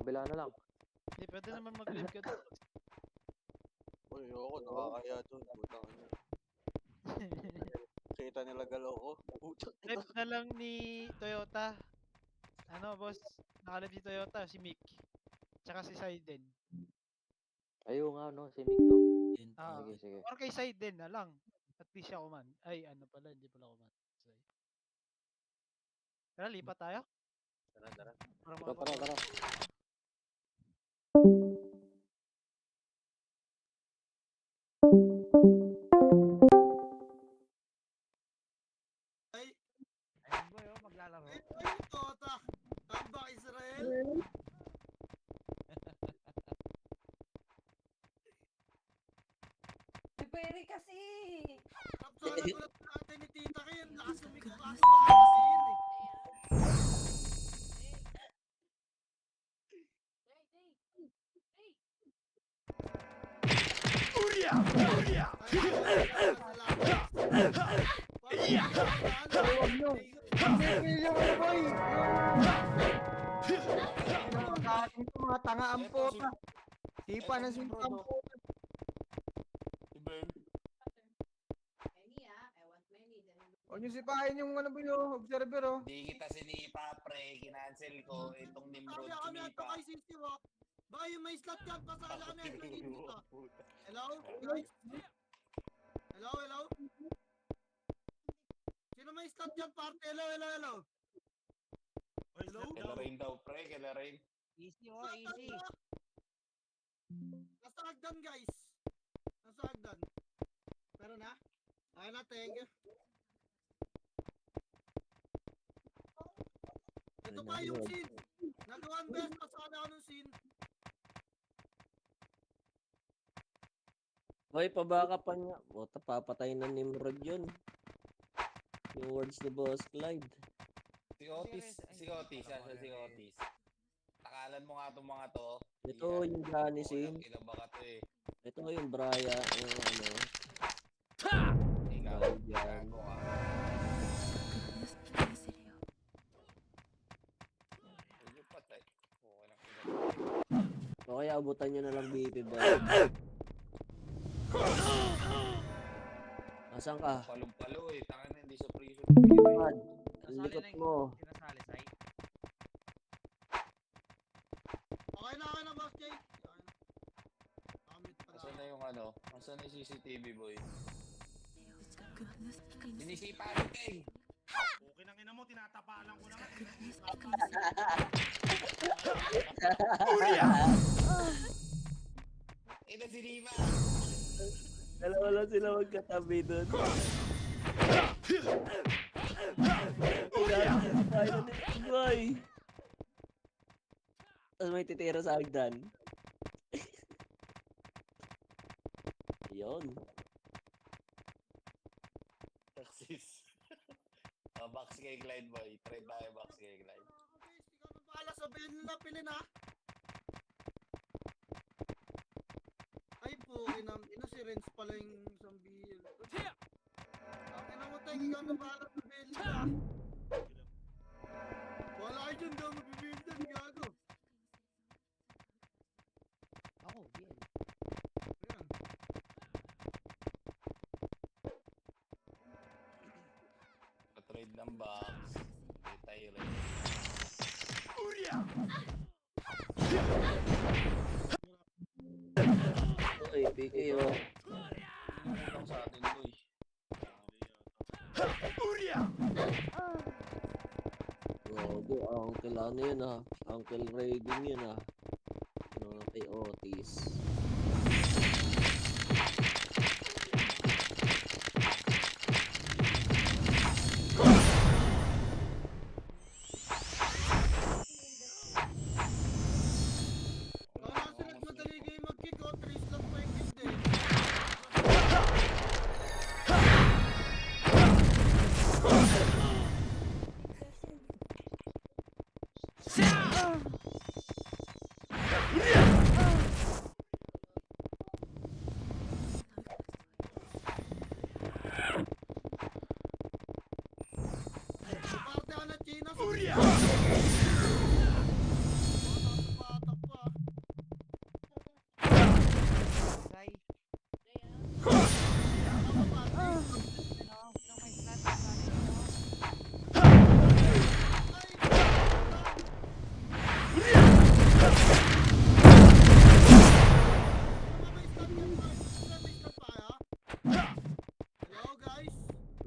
kabila na lang. Hindi, pwede naman mag-live ka doon. Uy, ako, nakakaya doon. Putang ina. Kita nila galaw ko. Putang ina. Live na lang ni Toyota. Ano, boss? Nakalive si Toyota, si Mick. Tsaka si Saiden. Ayun nga, no? Si Mick, no? Yun. Ah, Sige, sige. or kay Saiden na lang. At least siya kuman. Ay, ano pala, hindi pala kuman. Sorry. Tara, lipat tayo. Tara. Para Tara. Ay, Ayun boy, oh, maglalaro. ay, Tota. Tamba Israel. Pwede kasi. Kapsala ko lang natin ni Tita kayo. Lakas sumikot kasi baka kasi yun eh. Mga tanga ang pota. Sipa na simpa ang pota. Si Ben. Huwag niyo sipahin yung ano ba yung observer oh. Hindi kita sinipa, pre. Kinancel ko. Itong Nimrod Sabi kami ato sumipa. kay Sisiw ah. Baka yung may slot yan. Pasala kami at may dito. Hello? Guys? Hello? Sino may slot yan, parte? Hello? Kila Rain daw, pre. Kila Rain. Easy, oh, easy. Nasa hagdan, guys. Nasa hagdan. Pero na? Okay na, thank you. Ito pa yung scene. Nagawan best, pasala ako ng scene. Hoy, pabaka pa niya. Bota, papatay na Nimrod yun. Yung words ni Boss Clyde. Si Otis. Asa si Otis. Takalan mo nga itong mga to. Ito yung Janisin. Kinaba ka to eh. Ito yung Brian. Yung ano. Ikaw, Yan. gago ka. Huwag yung patay. Okay lang. O kaya abutan nyo na lang BP ba? Asan ka? Palong-palo eh. Tangan na hindi sa prison. Brad, ang likot mo. Sinasali sa'y. Okay na, boss Jay. Okay na. Kamit pala. Asan na yung ano? Asan na yung CCTV boy? Sinisipa rin Okay nang ina mo, tinatapalan ko naman. Ito si Rima! Dalawa lang sila magkatabi dun. Boy! Tapos may titira sa hagdan. Yun. Taksis. Box kay Glide boy. Try tayo box kay Glide. Guys, ikaw nang bahala sabihin nila pilin ha. Ay po, ina si Renz pala yung isang bihil. Ang ina mo tayo, ikaw nang bahala sabihin nila. Wala kayo dyan daw magbibihil dyan, gago. Ako, BL. Ayan. Patrade ng box. Hindi tayo rin. Uy, PK oh. Kulang sa atin boy. Grabe, Uncle ano yun ah. Uncle Raiding yun ah. Ano kay Otis. Wala sila madali kayo mag-kick o 3 slot pa yung kick din.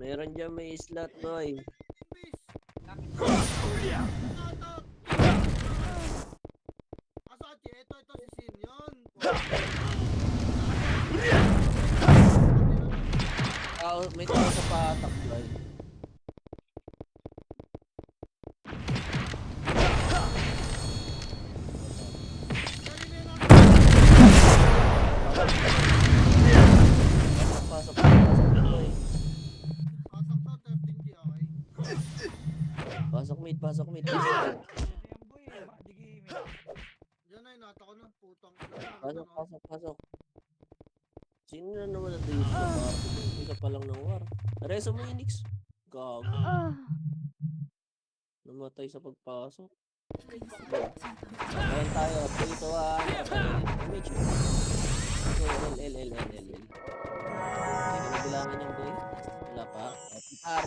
Meron dyan may slot, boy. Bis. Asa, ito si Sin yun. May tao sa patak, boy. Pasok, boy. Pasok to, 13G, okay? Pasok mid. Diyan ay nata ko na, putang. Pasok. Sino na naman natin yung sa party? Isa pa lang ng war. Reso mo, Inix. Gago. Namatay sa pagpasok. Ayan tayo. Dito image. So, L. Hindi ko na bilangan yung boy. Wala pa. Par.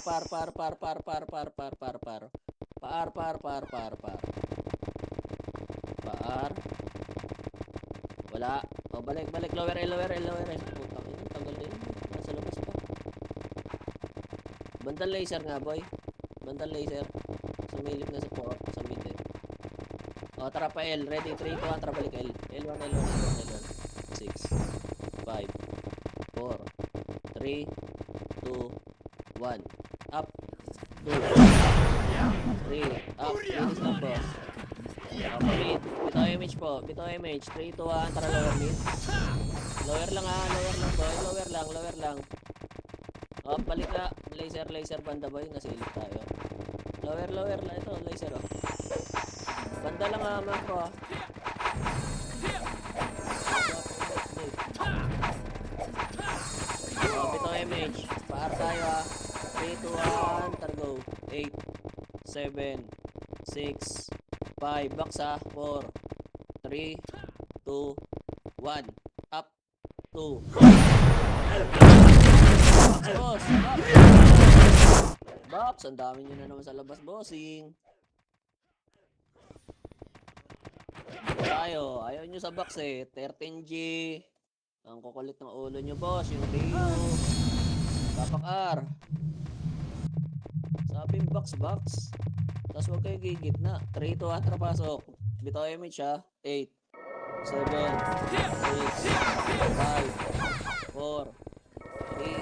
Wala. O, balik. Lower L. Putang ina, tagal na yun. Nasa labas pa. Bandang laser nga, boy. Bandang laser. Sumilip na sa mid eh. O, tara pa L. Ready, 3, 2, 1. Tara balik L. L1. 6, 5, 4, 3, 2, 1. Up. 2, 3, up. Linis lang, boss. Mid. Bitaw image. 3, 2, 1. Tara lower mid. Lower lang boy. Lower lang. Up, balik na. Laser banda boy. Nasilip tayo. Lower lang ito. Laser oh. Banda lang macro ah. Bitaw image. Paar tayo ah. 3, 2, 1. Tara go. 8, 7, 6, 5, box ah, 4, 3, 2, 1, up, 2. Boss, box, ang dami nyo na naman sa labas, bossing. Ayaw nyo sa box eh, 13G. Ang kukulit ng ulo nyo, boss, yung Rio. Tapak R. Sabing box. Tapos huwag kayo gigit na. 3, 2, 1, trapasok. Bitaw image ha. 8, 7, 6, 5, 4, 3, 2,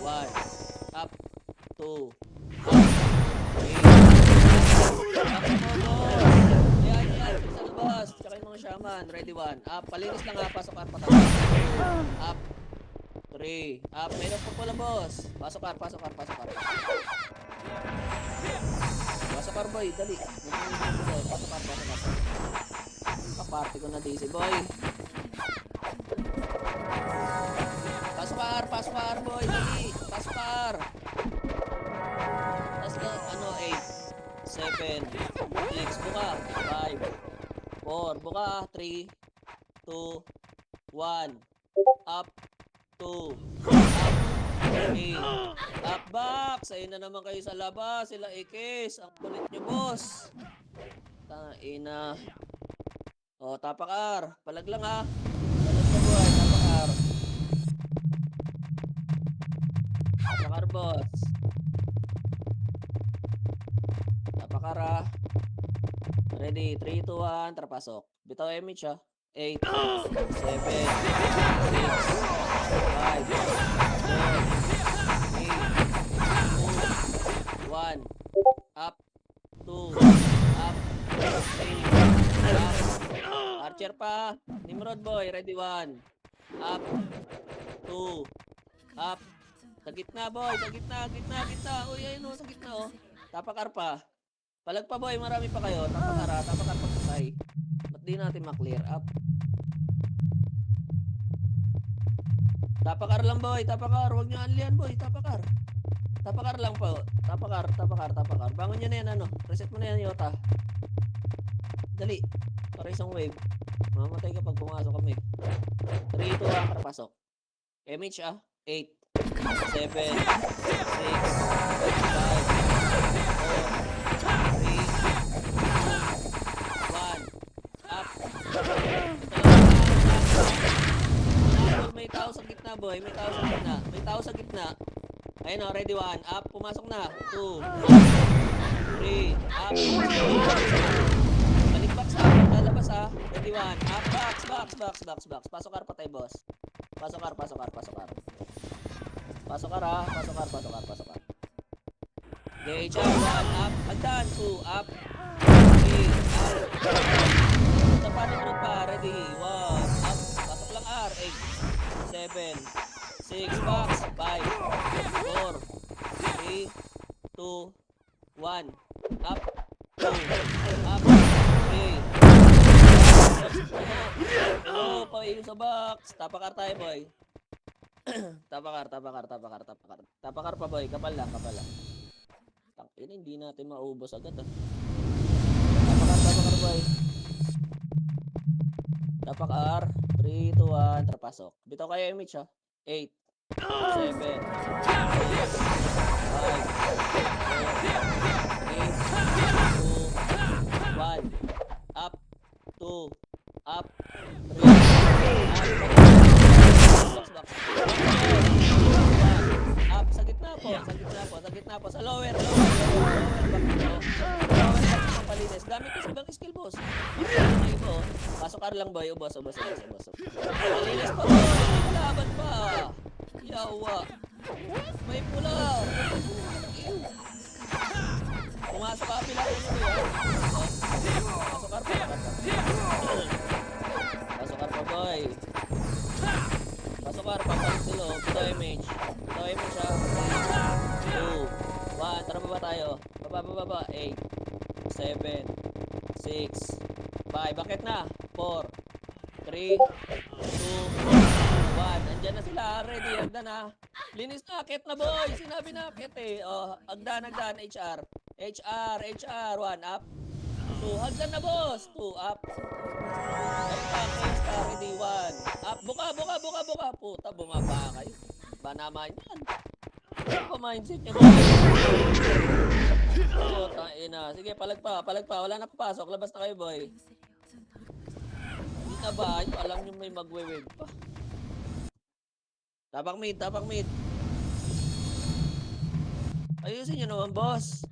1. Up, 2, up, 3. Yan. Sa labas. Tsaka yung mga shaman. Ready, 1. Up, palinis lang ha. Pasok ar, patapos. Up, 3. Up, meron po pala boss. Pasok ar. Pasok ar boy, dali. Pasok ar. Kaparty ko na DC boy. Pasok ar boy, dali. Pasok ar. Tapos na, 8, 7, 6, buka. 5, 4, buka. 3, 2, 1. Up, 2, up, 3, up, box. Ayun na naman kayo sa labas. Sila ikis. Ang kulit nyo, boss. Tangina. O, tapak R. Palag lang ha. Palag na buhay. Tapak R. Tapak R, boss. Tapak R ha. Ready. 3, 2, 1. Trapasok. Bitaw image ha. 8, 7, 6, 5, 4, 3, 2, 1. Up, 2, up, 3, up. Archer pa. Nimrod boy, ready 1. Up, 2, up. Sa gitna boy, sa gitna. Uy, ayun o, sa gitna o. Tapakar pa. Palag pa boy, marami pa kayo. Tapakar pa patay. Ba't di natin maklear up? Tapakar lang boy, tapakar. Huwag nyo anlian boy, tapakar. Tapakar lang po. Tapakar. Bangon nyo na yan, reset mo na yan, Yota. Dali. Para isang wave. Mamatay ka pag pumasok kami. 3, 2, 1, para pasok. MH 8, 7, 6, 5, 4, 3, 2, 1. Up. May tao sa gitna boy, may tao sa gitna. Ayun o, ready 1, up, pumasok na. 2, 3, up. Balik box ha, lalabas ha. Ready 1, up, box. Pasok car patay boss. Pasok car. Pasok car ha, pasok car. Okay, HR 1, up, hagdan, 2, up. 3, up. Ito pa ng group pa, ready, 1, up. Pasok lang R, 8, 7, 6, box, 5, 4, 3, 2, 1, up, 2, up, 3, oh, pauwi sa box. Tapakar tayo, boy. Tapakar pa, boy. Kapal lang. Tangina, hindi natin maubos agad, ah. Tapakar, boy. Tapakar. 3, 2, 1, trapasok. Bitaw kayo, image, ha. 8, 7, 6, 5, 4, 3, 2, 1, up, 2, up, 3, up, sa gitna po, sa lower box ng palinis. Gamit ko sa ibang skill, boss. Pasok ar lang, boy. Ubos. Palinis pa, boy. Laban pa. Yawa. May pula. Pumasok ka, pila ko nyo, Pasok ar pa, boy. Pasok ar pa, silo. Ito image, ha. 2, 1, tara baba tayo. Baba. 8, 7, 6, 5. Bakit na? 4, 3, 2, 1. Andyan na sila. Ready. Hagdan na. Linis na. Akit na, boy. Sinabi na akit, eh. Oh, hagdan. HR. 1 up. 2. Hagdan na, boss. 2 up. Ready. 1 up. Buka. Puta, bumaba kayo. Ba naman yan? Ano pa mindset niya, boy? Oh, ina. Sige, palag pa. Wala na papasok. Labas na kayo, boy. Hindi na ba? Alam nyo may magwe-wave pa. Tapak mid. Ayusin nyo naman, boss.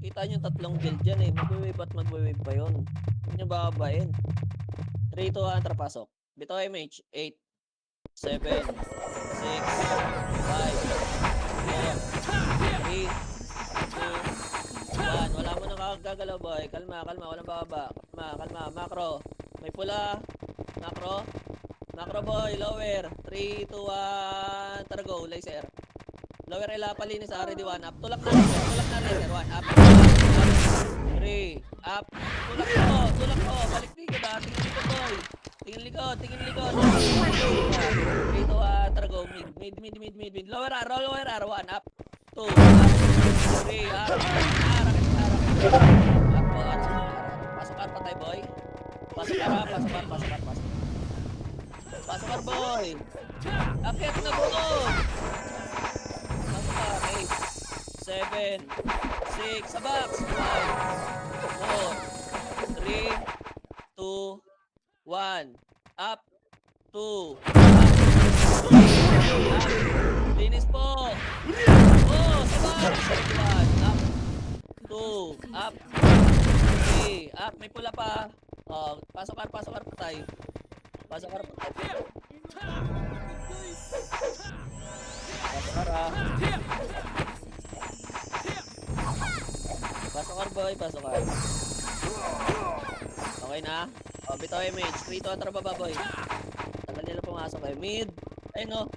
Kita nyo 3 build dyan, eh. Magwe-wave pa yun. Hindi nyo bababain. 3, 2, 1, trapasok. Bito MH. 8, 7, 6, 5, 4, 3, 2, 1. Wala mo nang gagalaw, boy. Kalma. Walang bababa. Kalma. Macro. May pula. Macro, boy. Lower. 3, 2, 1. Tara, go. Laser. Lower ila palinis. Ready 1 up. Tulak na laser. 1 up. 3 up. Tulak po. Balik likod, ha. Tingin likod. 3, 2, 1. Tara, go. Mid. Lower R. 1 up. 2 up. 3 up. Raket. Up. Pasok R patay, boy. Pasok R, boy. Akit na, buo. Pasok R. 8, 7, 6. Sa box. 5, 4, 3, 2, 1. Up. 2. Up. Linis po. Oh, sa box. 1. Up. 2. Up. 3. Up. May pula pa. Oh, pasok ar patay. Pasok ar, ha. Boy. Okay na? Oh, bitaw image. 3, 2, tara baba, boy. Tagal nila pumasok, eh. Mid. Ay, no.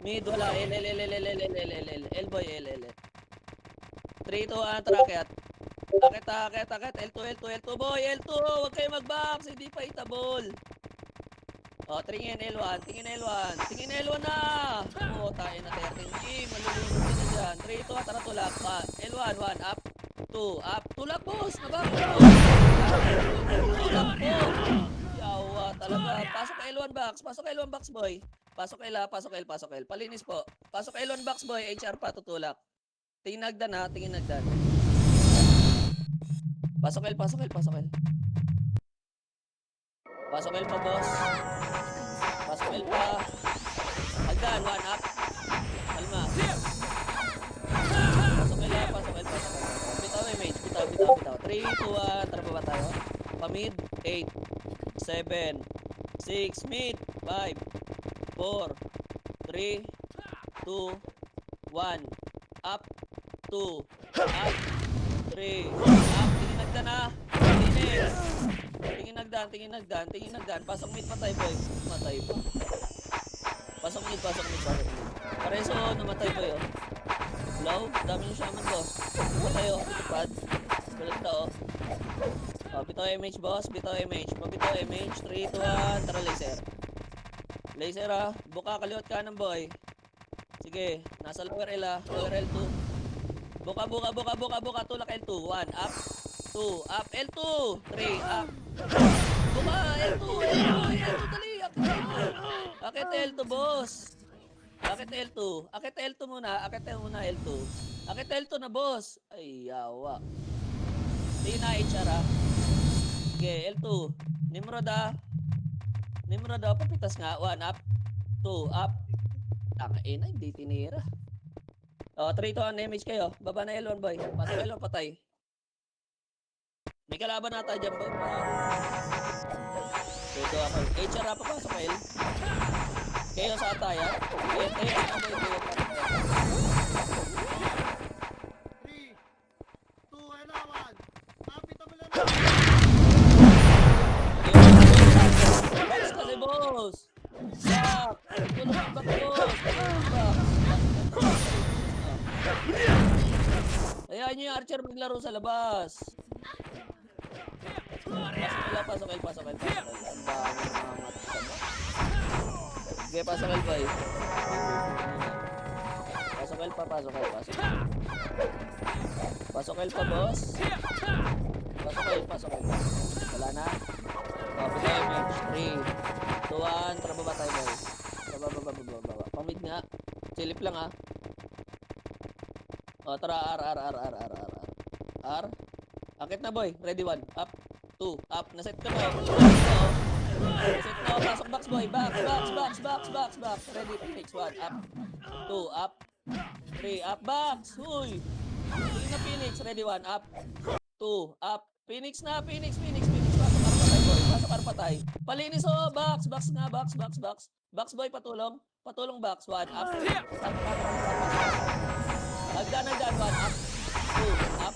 Mid, wala. L, boy. 3, 2, 1, tara, akit. L2, boy. L2, huwag kayo mag-box. Hindi pa itabol. Oh, tingin L1 na. Oh, tayo na 13G. Malulunod ka na dyan. 3, 2, tara, tulak. L1, 1 up. 2 up. Tulak, boss. Tulak po. Yawa talaga. Pasok L1 box, boy. Pasok L. Palinis po. Pasok L1 box, boy. HR pa, tutulak. Tingin nagdan, ha. Pasok L. Pasok L pa, boss. Pasok L pa. Hagdan, 1 up. Kalma. mid, 8, 7, 6, mid, 5, 4, 3, 2, 1, up, 2, up, 3, up, tingin nagdan ha, linis, tingin nagdan, pasok mid, patay boy, patay pa, pasok mid, pareso, namatay boy oh, low, dami yung shaman boss, patay oh, pad, balik na oh, bitaw MH boss, bitaw MH, 3, 2, 1, tara laser. Laser ah, buka kaliwat kanan boy. Sige, nasa lower L ah, lower L2. Buka, tulak L2, 1, up, 2, up, L2, 3, up. Buka, L2, dali, akit L2 boss. Akit L2 muna, L2. Akit L2 na boss. Ay, yawa. Hindi na HR ah. Sige, L2. Nimrod ah, papitas nga. 1 up, 2 up. Tangin na, hindi tinira. O, 3 to 1 damage kayo. Baba na L1 boy. Pasok L1 patay. May kalaban nata dyan boy. Dito ako. HR ah, papasok L. Kayo sa ataya. Kayo sa boy. 3, 2, and 1. Kapit mo lang. Box kasi boss. Stop. Tulog ang back boss. Hayaan nyo yung archer maglaro sa labas. Pasok L. Ang dami mga mata sa box. Sige, pasok L boy. Pasok L pa. Pasok L pa boss. Pasok L. Wala na. Baba image. 3, 2, 1. Tara baba tayo guys. Baba. Pamid nga. Silip lang ah. O tara R. Akit na boy. Ready 1. Up. 2. Up. Naset ka mo. Naset mo. Pasok box boy. Box. Ready. Phoenix 1. Up. 2. Up. 3. Up. Box. Huy. Hindi na Phoenix. Ready 1. Up. 2. Up. Phoenix. Pasok arpatay. Palinis oh, box nga, box. Box boy, patulong box, 1 up. Hagdan, 1 up. 2 up.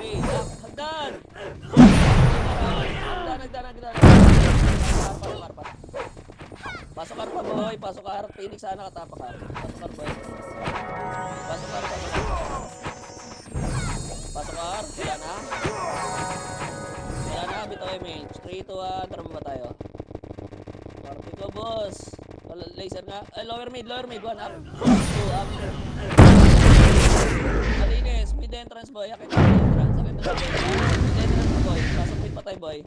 3 up, hagdan. Arpat. Pasok arpa boy, Phoenix sana katapak ka. Pasok boy. Pasok wala na, bitaw image. 3, 2, 1, tara ba tayo? Party ko, boss. Laser nga. Lower mid, 1 up. 2 up. Malinis, mid entrance boy. Akit mid entrance boy. Pasok mid patay boy.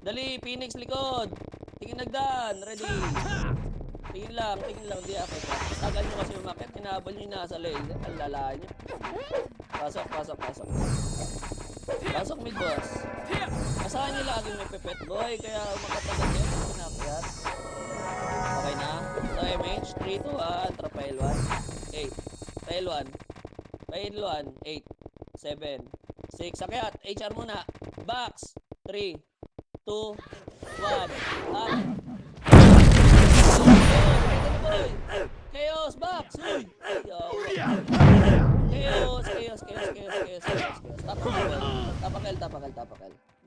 Dali, Phoenix likod. Tingin nagdan, ready. Tingin lang, di akit. Tagal nyo kasi umakit, hinabol nyo yung nasa lane. Ang lala nyo. Pasok. Pasok mid boss. Asahan nyo lagi may pepet boy, kaya makatagal yun. Pinakyat. Okay na. So MH, 3, 2, 1, trapa L1. 8. L1. L1, 8. 7. 6. Sakyat. HR muna. Box. 3, 2, 1. Up. Chaos. Box. Uy. Chaos. Tapakel.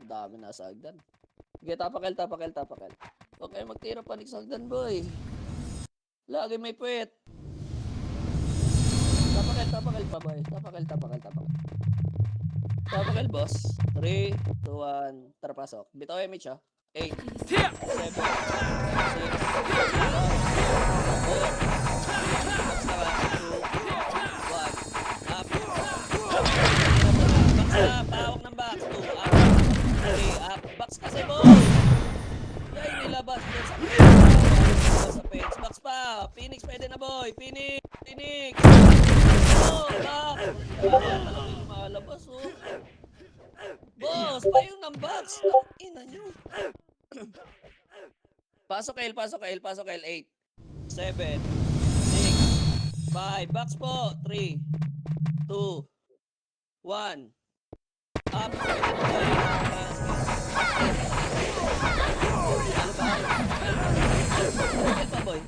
Ang dami nasa hagdan. Sige, tapakel. Huwag kayo magtira panik sa hagdan, boy. Lagi may puwet. Tapakel pa, boy. Tapakel. Tapakel, boss. 3, 2, 1. Tara, pasok. Bitaw MH, ha. 8, 7, 6, 5, 4, 3, 2, 1. Up. Pawak ng box. 2, up. 3, up. Box kasi, boy. Ay, nilabas. Sa page. Box pa. Phoenix, pwede na, boy. Phoenix. Oh, box. Malabas, oh. Boss, payong ng box. Ina nyo. Pasok L. 8, 7, 6, 5. Box po. 3, 2, 1. Up. Ano ba? L pa, boy.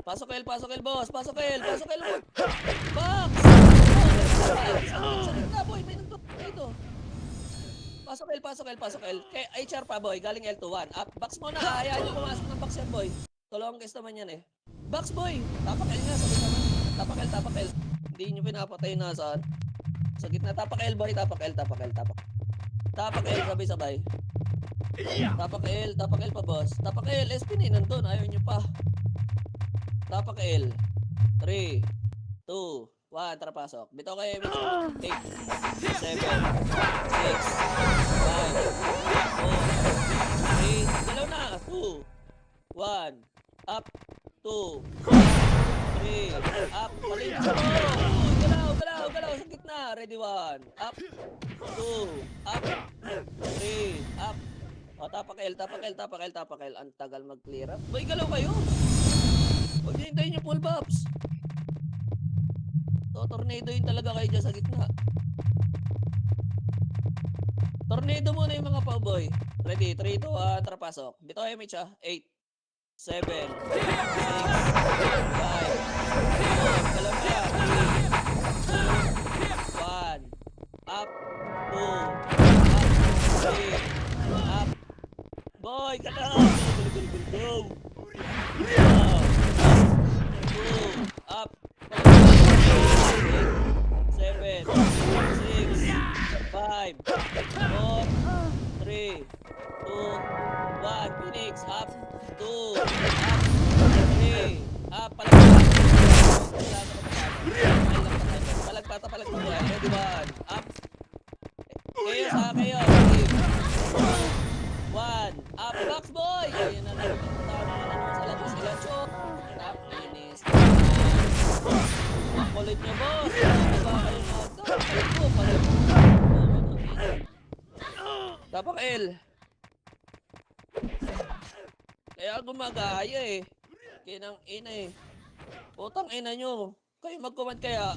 Pasok L, boss. Pasok L, boy. Box! Sa gitna, boy. May nagtok dito. Pasok L. Kay HR pa, boy. Galing L to 1. Up. Box mo na. Hayaan nyo pumasok ng box yan, boy. Tulong guys naman yan eh. Box, boy. Tapak L nga. Sabi naman. Tapak L. Hindi nyo pinapatay na saan. Sa gitna. Tapak L, boy. Tapak L. Tapak L, sabay-sabay. Tapak L pa, boss. Tapak L. SP na nandun. Ayaw nyo pa. Tapak L. 3, 2, 1. Tara, pasok. Bitaw kayo. 8, 7, 6, 5, 4, 3. Galaw na. 2, 1. Up. 2, 3. Up. Palit sa galaw. Sa gitna. Ready, 1. Up. 2. Up. 3. Up. O, tapak L. Ang tagal mag-clear up. Boy, galaw kayo. Huwag niyo hintayin yung full buffs. Tornado yun talaga kayo dyan sa gitna. Tornado muna yung mga pa-boy. Ready? 3, 2, 1. Tara, pasok. Dito kayo, Mitch, 8, 7, 6, 5, 4. Galaw ka. 3, 2, 1. Up. 2. Up. 3. Up. Boy, galaw. Go. Up. 7, 6, 5, 4, 3, 2, 1. Phoenix. Up. 2. Up. 3. Up. Palagpata. Ready, 1. Up. Chaos, chaos. 1. Up. Box, boy. Ayun na lang. Sa labas sila, chok. Up. Finish. Kulit nyo, boss. Tapak L. Kaya gumagaya eh. Kinang ina eh. Putang ina nyo. Kayo mag-command kaya.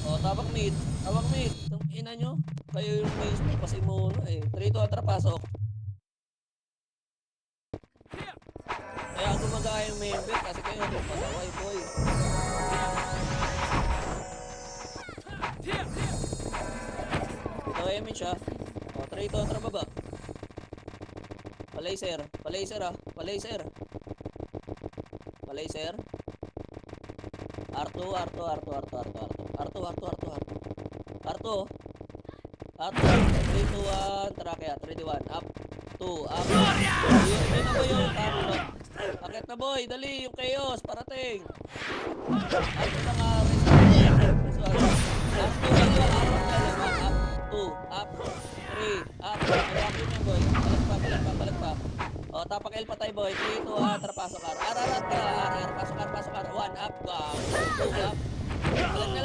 O, tapak mid. Tang ina nyo. Kayo yung mismo. Pasimuno eh. 3, 2, atra, pasok. Kaya gumagaya yung member kasi kayo pasaway, boy. Ito image ha. O, 3, 2, atra, baba. Palaser ah. Palaser. R2. 3, 2, 1. Tara kaya. 3, 2, 1. Up. 2. Up. Yun na boy yung tama. Akit na boy. Dali. Yung chaos. Parating. Up na nga. Up. 2. Up. 3. Up. Vacuum yan boy. Balik pa. O, tapak L patay boy. 3, 2, 1. Tara, pasok R. R. Pasok R. 1. Up. 2. Up.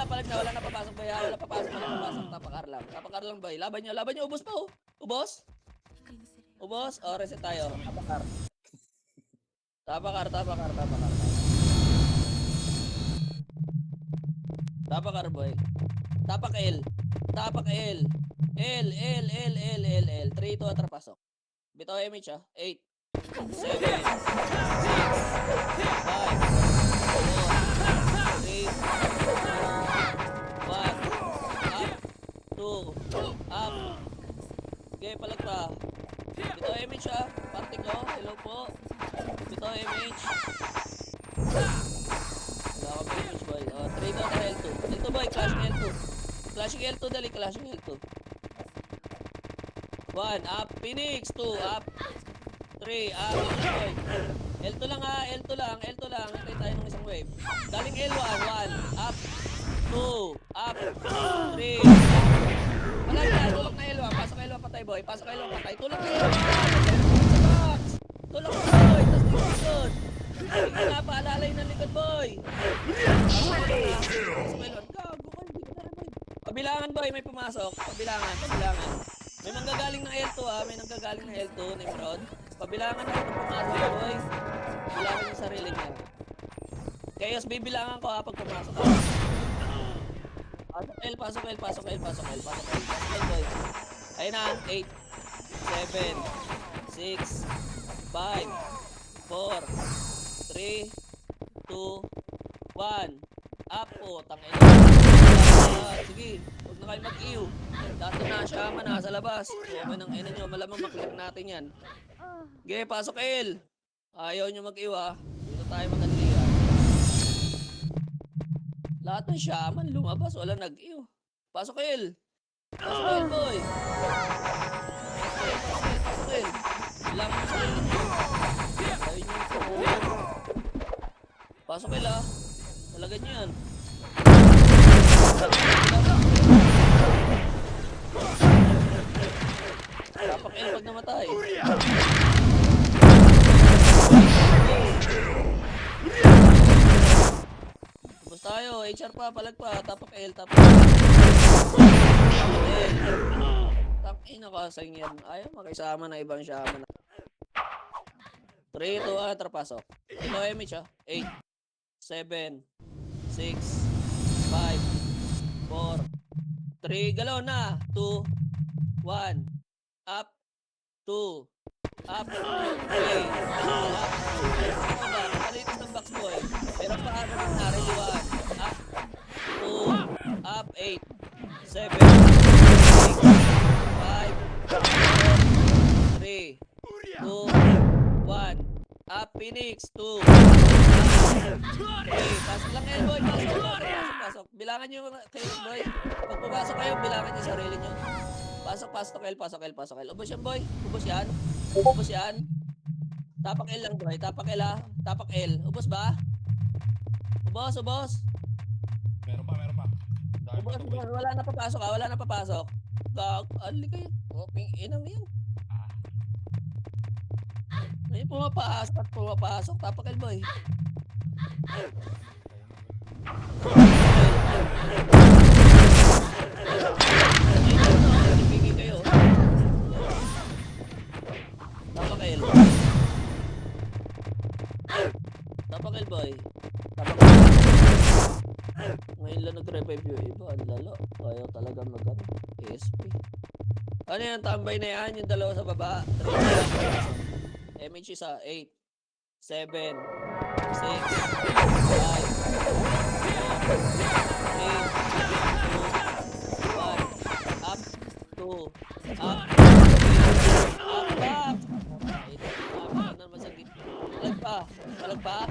Palag na. Wala na papasok boy. Wala papasok. Tapak R lang boy. Laban nyo. Ubos pa oh. Ubos. O, reset tayo. Tapak R. Tapak R boy. Tapak L. L. 3, 2, atra, pasok. Bitaw image 8, 7, 6, 5, 4, 3, 2, 1. Up. 2. Up. Okay, palag pa. Bitaw image Party ko. Hello po. Bitaw image. Wala kami image boy. O, 3, 2, atra, L2. L2 boy, clashing L2 dali, clashing L2. 1, up, Phoenix, 2, up, 3, up, boy. L2 lang L2 lang, hintay tayo ng isang wave. Galing L1, 1, up, 2, up, 3, wala na, tulak na L1, pasok L1 patay boy, tulak na L1, tulak na boy, tas likod. Hindi nga paalalay ng likod boy. Pabilangan boy, may pumasok. Pabilangan. May manggagaling ng L2 Nimrod. Pabilangan na ito pumasok boy. Bilangan yung sarili niya. Chaos, bibilangan ko pag pumasok ka. Pasok L boy. Ayun na, 8, 7, 6, 5, 4, 3, 2, 1. Up po, tangin. Sige, huwag na kayo mag-iw. Dati na siya nasa labas. Okay ng ina nyo, malamang maklik natin yan. Sige, pasok El. Ayaw nyo mag-iw ha. Dito tayo magandalian. Lahat ng shaman lumabas, wala nag-iw. Pasok El. Pasok El, boy. Pasok El. Bilang mo sa inyo. Ayaw nyo yung pasok El ha. Talaga nyo yan. Tapak El pag namatay. Tapos tayo, HR pa, palag pa, tapak L, tapak L. Takin na kasang yan. Ayaw makisama na ibang shaman. 3, 2, 1, trapasok. Ito, MH ha. 8, 7, 6, 5, 4, 3, galaw na. 2, 1, up, 2, up, 3, up, kalitis ng box boy. Pero paano na ready 1, up, 2, up, 8, 7, 6, 5, 4, 3, 2, 1, up, Phoenix, 2, okay, pasok lang kayo boy, pasok. Bilangan nyo kayo boy. Pag pumasok kayo, bilangan nyo sarili nyo. Pasok, pasok El. Ubos yan boy, ubos yan. Tapak L lang boy, tapak L ha. Tapak L, ubos ba? Ubos. Meron pa. Dahil Ubos, wala na papasok. Ali kayo, okay, inang yan. May pumapasok, tapak L boy. Pipigil kayo. Tapak L. Tapak L boy. Ngayon lang nag-revive yung iba. Ang lalo. Ayaw talaga mag-ano. ESP. Ano yan? Tambay na yan. Yung dalawa sa baba. 3, MH isa. 8, 7, 6, 5, 4, 3, 2, 1, up, 2, up, back.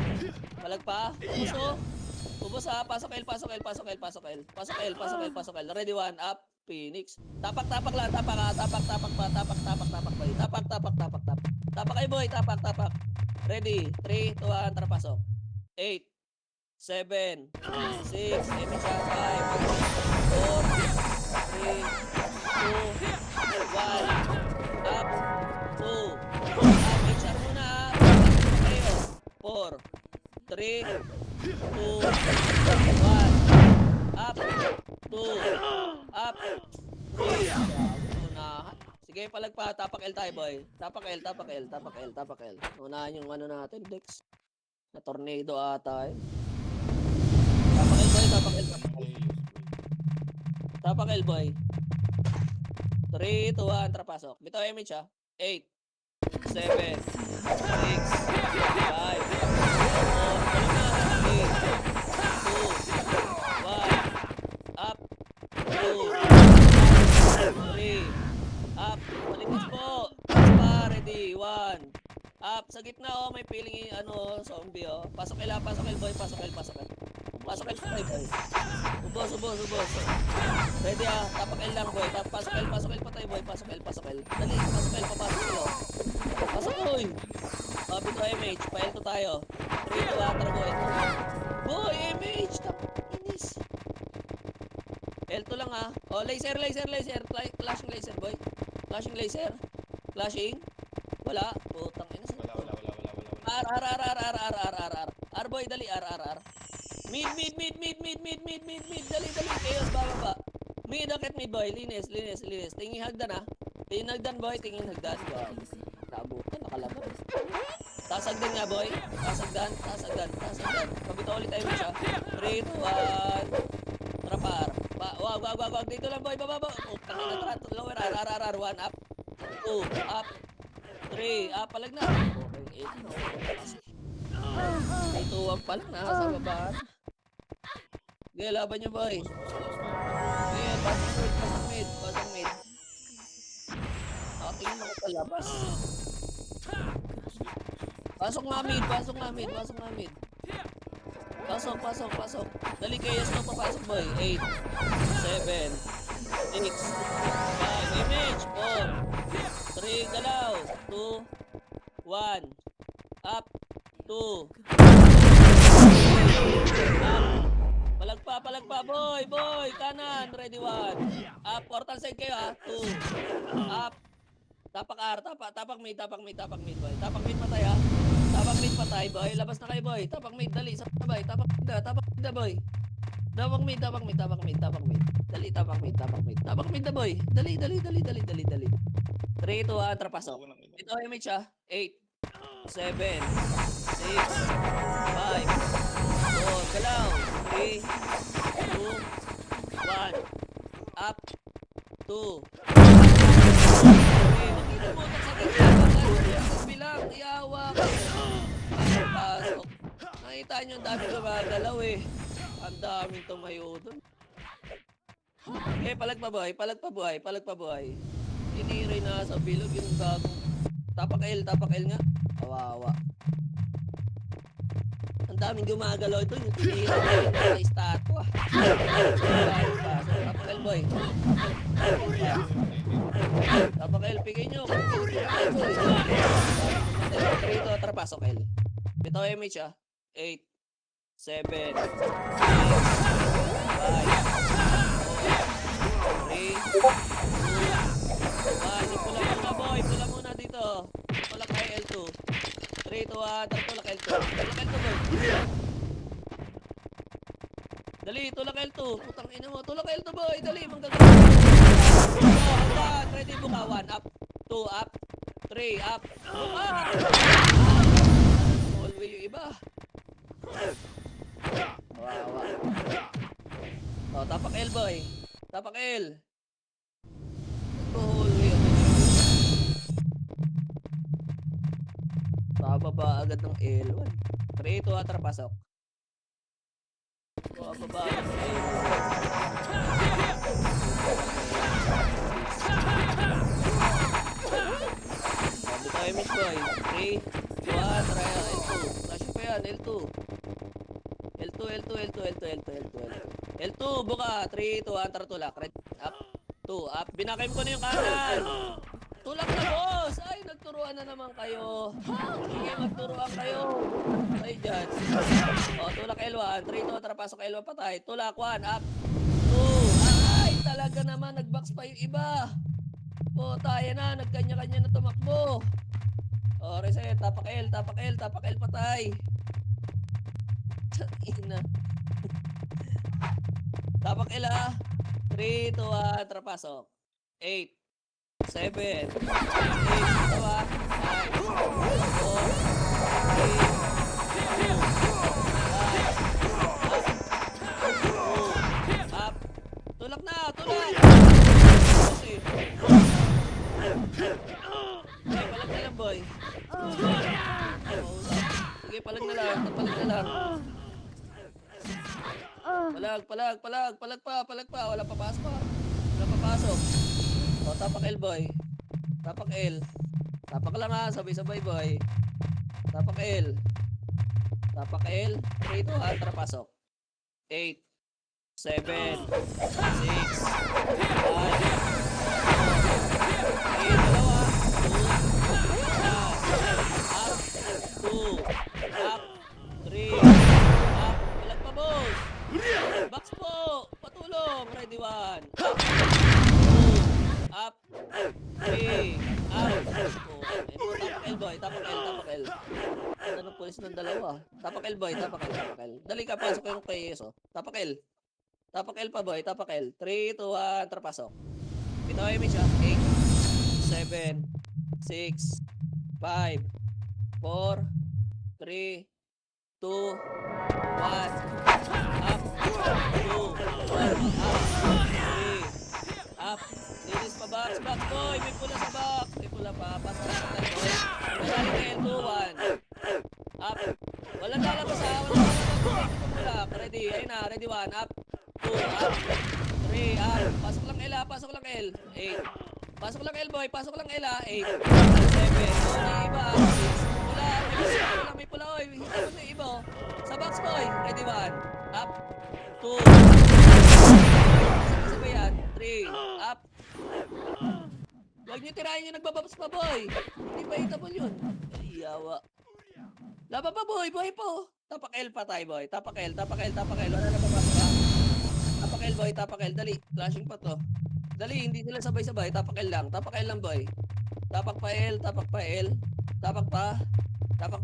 Palag pa. Ubos ha. Pasok L. Ready 1, up, Phoenix. Tapak lang. Tapak ha. Tapak. Tapak kayo boy. Tapak. Ready, 3, 2, 1, tara pasok. 8, 7, 6, 5, 4, 3, 2, 1, up, 2, up, HR muna ha. Kayo, 4, 3, 2, 1, up, 2, up, 3, unahan. Sige, palagpa, tapak L tayo boy. Tapak L. Unahan yung ano natin, Dex. Na tornado ata eh. Tapak L boy. Tapak L boy. 3, 2, 1, trapasok. Bitaw MH ha. 8, 7, 6, 5, 4, 3, 2, 1, up, 2, 3, up, malinis po. Ready, 1, up, sa gitna oh, may feeling ano, zombie oh. Pasok L boy, pasok L boy. Ubos. Ready ah, tapak L lang boy. Pasok L pa tayo boy, pasok L. Dali, pasok L, papasok sila. Pasok boy. Mabit o MH, pa-L to tayo. 3, 2, 1, tara boy. Boy, MH, inis. L2 lang ah. Oh, laser. Flashing laser boy. Flashing. Wala. Putang ina. Wala. R boy, dali. R. Mid. Dali. Chaos, bababa. Mid, akit mid boy. Linis. Tingin hagdan ah. Tingin hagdan boy. Wow. Naabutan, nakalaban. Tasagdan nga boy. Tasagdan. Pabito ulit tayo siya. 3, 2, 1. Trapar. Wag. Dito lang boy. Baba. Lower. R. 1 up. 2, up. 3, up. Palag na. Okay, 8. 3, 2, 1 pa lang. Nasa baba na. Sige, laban niyo, boy. Sige, pasok mid. Tingin ako palabas. Pasok nga mid. Pasok. Dali kayo, yes, papasok, boy. 8, 7, 6, 5, image, 4, 3, galaw, 2, 1, up, 2, up, palagpa, boy, kanan, ready, 1, up, portal side kayo, ha, 2, up, tapak mid, boy, tapak mid patay, ha, tapak mid patay, boy, labas na kayo, boy, tapak mid, dali, sabay, tapak mid na, boy, tapak mid, dali, tapak mid na, boy, dali, 3, 2, 1, trapasok, ito image, ha, 8, 7, 6, 5, 4, galaw, 3, 2, 1, up, 2, okay, makita mo, bilang, iyawa ka, pasok, nakita nyo, ang dami gumagalaw eh, ang daming tumayo dun. Okay, palag pa buhay, tiniray na sa bilog yung gagong, tapak L nga, kawawa. Ang daming gumagalaw doon, yung tiniray na sa estatwa. Tapak L, boy. Tapak L, pigay nyo. Ito, trapasok L. Ito MH, 8, 7, 6, 5, 4, 3, 2, 1. Pula muna, boy. Pula muna dito. Tulak kay L2. 3, 2, 1. Tulak L2. Tulak L2, boy. Dali, tulak L2. Putang ina mo. Tulak L2, boy. Dali, manggagawa. Hanggang. Ready, buka. 1, up. 2, up. 3, up. Buka. All will yung iba. Wawa. Oh, tapak L, boy. Tapak L. All will. Bababa agad ng L1. 3, 2, trapasok. Bababa agad ng L1. Sabi tayo, Miss Boy. 3, 2, try L2. Flash pa yan, L2. L2, buka. 3, 2, tulak. Up, 2, up. Binakaim ko na yung kanan. Tulak na, boss! Ay, nagturuan na naman kayo. Sige, magturuan kayo. Ay, dyan. O, tulak L1. 3, 2, trapasok L1 patay. Tulak 1, up. 2. Ay, talaga naman. Nagbox pa yung iba. O, tayo na. Nagkanya-kanya na tumakbo. O, reset. Tapak L patay. Ina. Tapak L, ha. 3, 2, 1, trapasok. 8. 7, 6, 5, 4, 3, 2, up. Tulak na, tulak. Okay. Okay, palag na lang, boy. Sige, palag na lang. Palag pa. Wala papasok. O, tapak L, boy. Tapak L. Tapak lang, ha. Sabay-sabay, boy. Tapak L. 3, 2, trapasok. 8, 7, 6, 5, 4, 3, 2, up, 3, up, palag pa, boss. Box po, patulong, ready 1, up, 3, up, tapak L, boy, tapak L. Ano ng pulis ng dalawa? Tapak L, boy, tapak L. Dali ka, pasok yung kay Yeso. Tapak L pa, boy, tapak L. 3, 2, 1, trapasok. Ito ay image, 8, 7, 6, 5, 4, 3, 2, 1, up, 2, 1, up, 3, up. Linis pa box, boy. May pula sa box. wala pa. Pasok lang sa boy. Magaling ka L2, 1. Up. Walang lalabas ha. Walang lalabas. Ready. Ayun na. Ready, 1. Up. 2. Up. 3. Up. Pasok lang L ha. Pasok lang L. 8. Pasok lang L boy. Pasok lang L ha. 8. 7. Wala iba. 6. Wala. May pula. Oy. Hita mo na iba. Sa box boy. Ready, 1. Up. 2. Sabay yan. 3. Up. Huwag niyo tirahin yung nagbababs pa boy. Hindi pa hitable yun. Ay, yawa. Laban pa boy. Boy po. Tapak L pa tayo boy. Tapak L. Wala na papasok ha. Tapak L boy. Tapak L. Dali. Flashing pa to. Dali. Hindi sila sabay-sabay. Tapak L lang boy. Tapak pa L. Tapak pa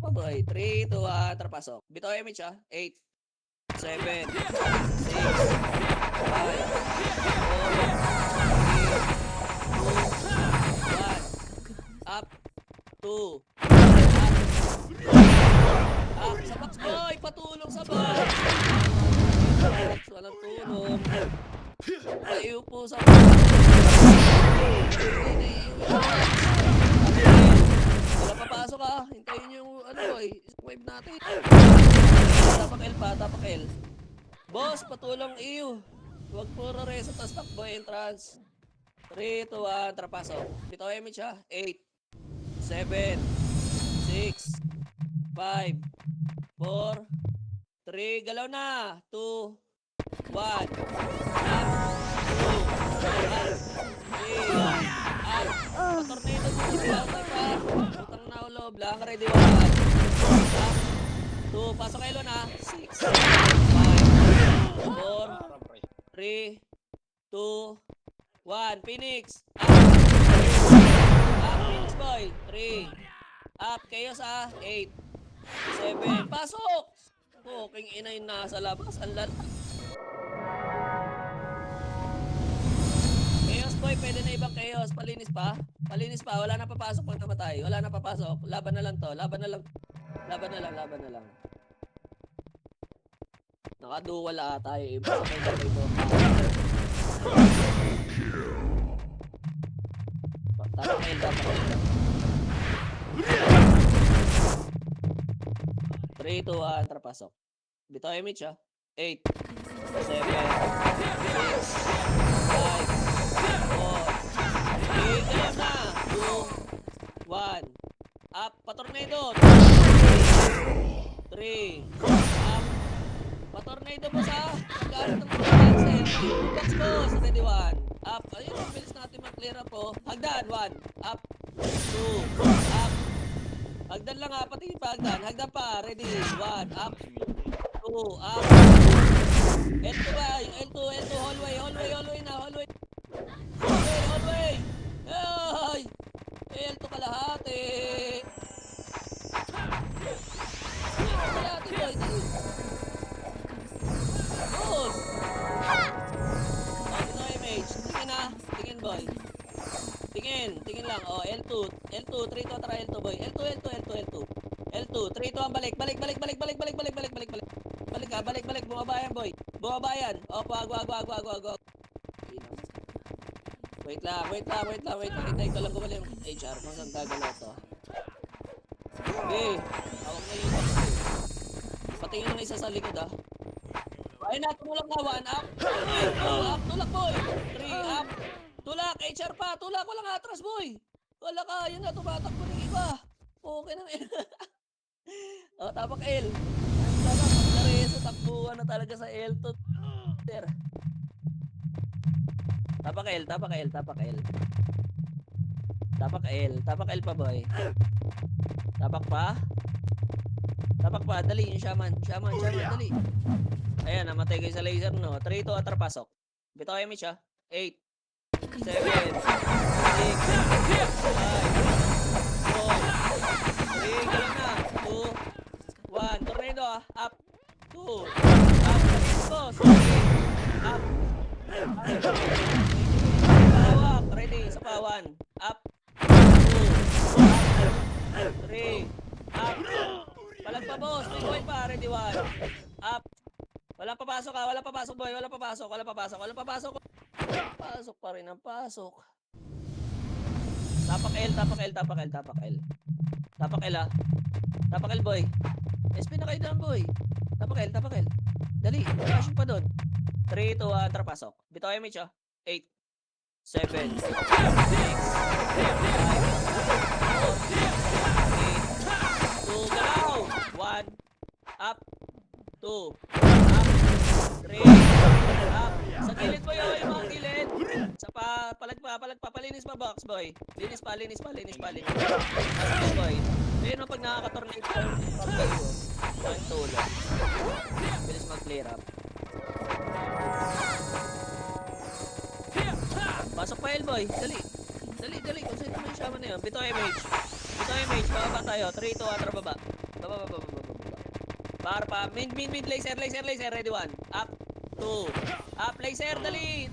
boy. 3, 2, 1. Trapasok. Bito image ha. 8, 7, 6, 5, 4, 3, 2, 1. Up. 2. Up. Sa box boy. Patulong sa box. Walang tulong. Paiyo po sa box. Wala papasok ha. Hintayin yung ano boy. Wave natin. Tapak L. Boss, patulong iyo. Huwag puro reso. Tas takbo entrance. 3, 2, 1. Trapasok. Bitaw image ha. 8, 7, 6, 5, 4, 3. Galaw na. 2, 1. Up. 2. Up. 3. Up. Tornado mo na pa. Utang na ulo. Blank ready 1. Up. 2. Pasok kayo na. 6, 5, 4, 3, 2, 1. Phoenix. Up. Up. Phoenix boy. 3. Up. Chaos 8, 7. Pasok. King inay nasa labas. Ang lala. Chaos boy. Pwede na ibang chaos. Palinis pa. Wala na papasok pag namatay. Wala na papasok. Laban na lang to. Laban na lang. Nakaduwal ata yung iba sa kanya ito. Tapakail. 3, 2, 1, trapasok. Bito image ha. 8, 7, 6, 5, 4, 3, gano'n na. 2, 1. Up, patornado. 3, up. Patornado mo sa pagkalit ng cancel. Box boss. Ready 1. Up. Ayun, ang bilis natin mag-clear up po. Hagdan 1. Up. 2. Up. Hagdan lang ha. Pati pa hagdan. Hagdan pa. Ready 1. Up. 2. Up. L2 ba? L2. Hallway na. Hallway. Ay! L2 kalahati. Kalahati boy. Boss! Ito image. Tingin ha. Tingin boy. Tingin lang. L2. 3 to tara L2 boy. L2. 3 to ang balik. Balik ka. Balik. Bumabayan boy. Wag. Wait lang. Hintay ko lang gumaling yung HR kung saan gagalaw to. Okay. Hawak na yung box. Patingin na isa sa likod ha. Ay na, tumulak na. 1 up. 2 up. Tulak boy. 3 up. Tulak. HR pa. Tulak. Walang atras boy. Wala ka. Yun na. Tumatakbo ng iba. Okay na. Tapak L. Sana pagkareso. Takbuhan na talaga sa L2. Tapak L. Tapak L pa boy. Tapak pa. Dali yung shaman. Dali. Ayan, namatay kayo sa laser no. 3 to atrapasok. Bitaw image ha. 8, 7, 6, 5, 4, 3, gano'n na. 2, 1. Tornado ha. Up. 2. Up. Boss. 3. Up. Pawak. Ready. Sa pawan. Up. 2. Up. 3. Up. Palag pa boss. May boy pa. Ready 1. Up. Wala papasok ha. Wala papasok boy. Pasok pa rin ang pasok. Tapak L, tapak L, tapak L, tapak L. Tapak L ah. Tapak L boy. SP na kayo doon boy. Tapak L, tapak L. Dali, flashing pa doon. 3, 2, 1, tara pasok. Bitaw MH ah. 8, 7, 6, 5, 4, 3, 2, galaw. 1, up, 2, up, 3, up. Sa gilid boy, oh, yung mga gilid. Sa palag pa, palinis pa box boy. Linis pa. Pasok boy. Ayun o, pag nakaka-tornado ka, ang tulog. Bilis mag-clear up. Pasok pa L-boy, dali. Kung sino naman yung shaman na yun. Bito MH, bababa tayo. 3, 2, 1, tara baba. Baba. Para pa, mid, laser, ready 1. Up, 2, up, laser, dali.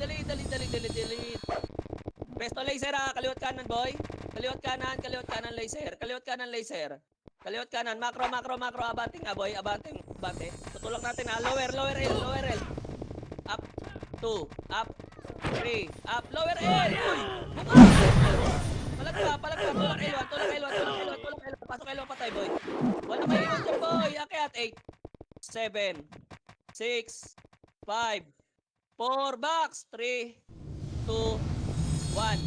Pesto laser ah, kaliwat kanan boy. Kaliwat kanan, laser. Kaliwat kanan, macro, abanting ah boy, abante. Tutulak natin ah, lower L. Up, 2, up, 3, up, lower L. Uy, buka. Palag pa, tulak L1. Pasok L1 patay boy. Wala kayo L1 dyan boy, akyat 8, 7, 6, 5, 4, box, 3, 2, 1,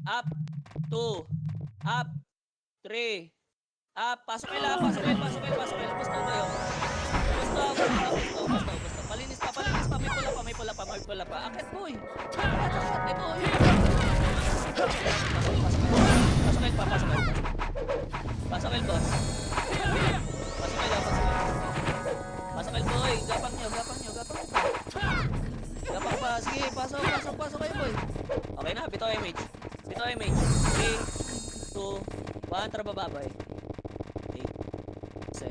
up, 2, up, 3, up, pasok L, Gusto kayo. Gusto. Palinis pa, may pula pa. Akit boy. Akit boy. Pasok L, boss. Pasok L, boy. Gapang nyo. Gapang pa. Sige, pasok kayo boy. Okay na, bito MH. 3, 2, 1, tara baba boy. 8, 7,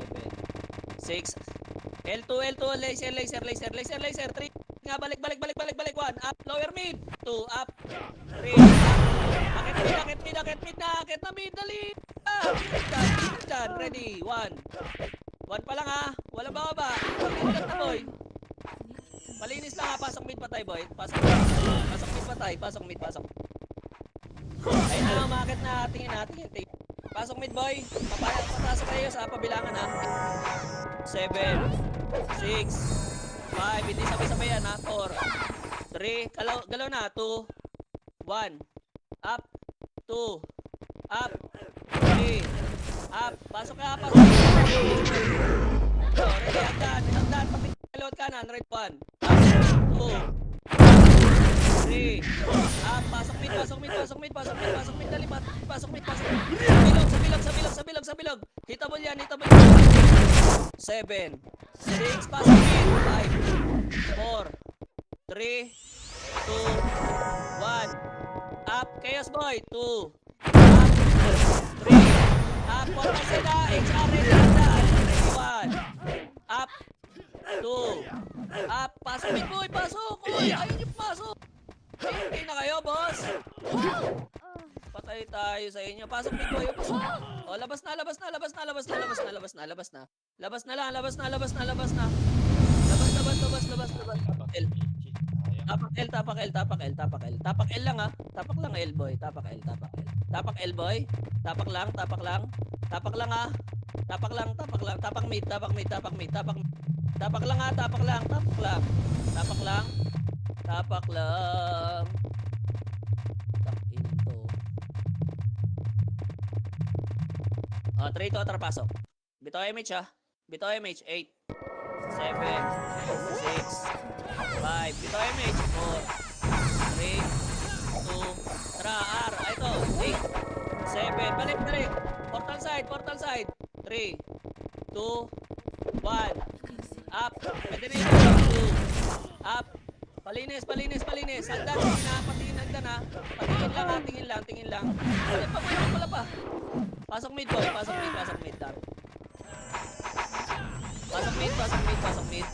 6, L2, laser, 3, nga, balik, 1, up, lower mid, 2, up, 3, akit mid na mid, dali, done, ready, 1 pa lang ha, wala bababa, pag-ingat na boy, malinis lang ha, pasok mid patay boy, pasok mid, ayun na, umakit na, tingin, pasok mid boy, papasok kayo sa pabilangan ha, 7, 6, 5, hindi sabay-sabay yan ha, 4, 3, galaw na, 2, 1, up, 2, up, 3, up, pasok ka, ready, hagdan, pakilot kanan, right 1, up, 2, 3, up, pasok mid, dali, pasok mid, sa bilog, hitable yan, 7, 6, pasok mid, 5, 4, 3, 2, 1, up, chaos boy, 2, up, 3, up, portal sila, HR, ready, 1, up, 2, up, pasok mid boy, uy, ayun yung pasok, hindi na kayo boss, patay tayo sa inyo, pasok mid boy, pasok, o, labas na, labas na, tapak L lang ha, tapak lang L boy, tapak L boy, tapak lang ha, tapak mid, tapak lang ha, tapak lang, takin to. 3 to, tara pasok. Bito MH ha. Bito MH, 8, 7, 6, 5. Bito MH, 4, 3, 2, tara, R. Ito, 8, 7. Balik. Portal side. 3, 2, 1. Up. Pwede na ito. 2, up. Palinis. Hagdan, hagdan ha. Tingin lang. Wala pa. Pasok mid boy, pasok mid. Dar. Pasok mid.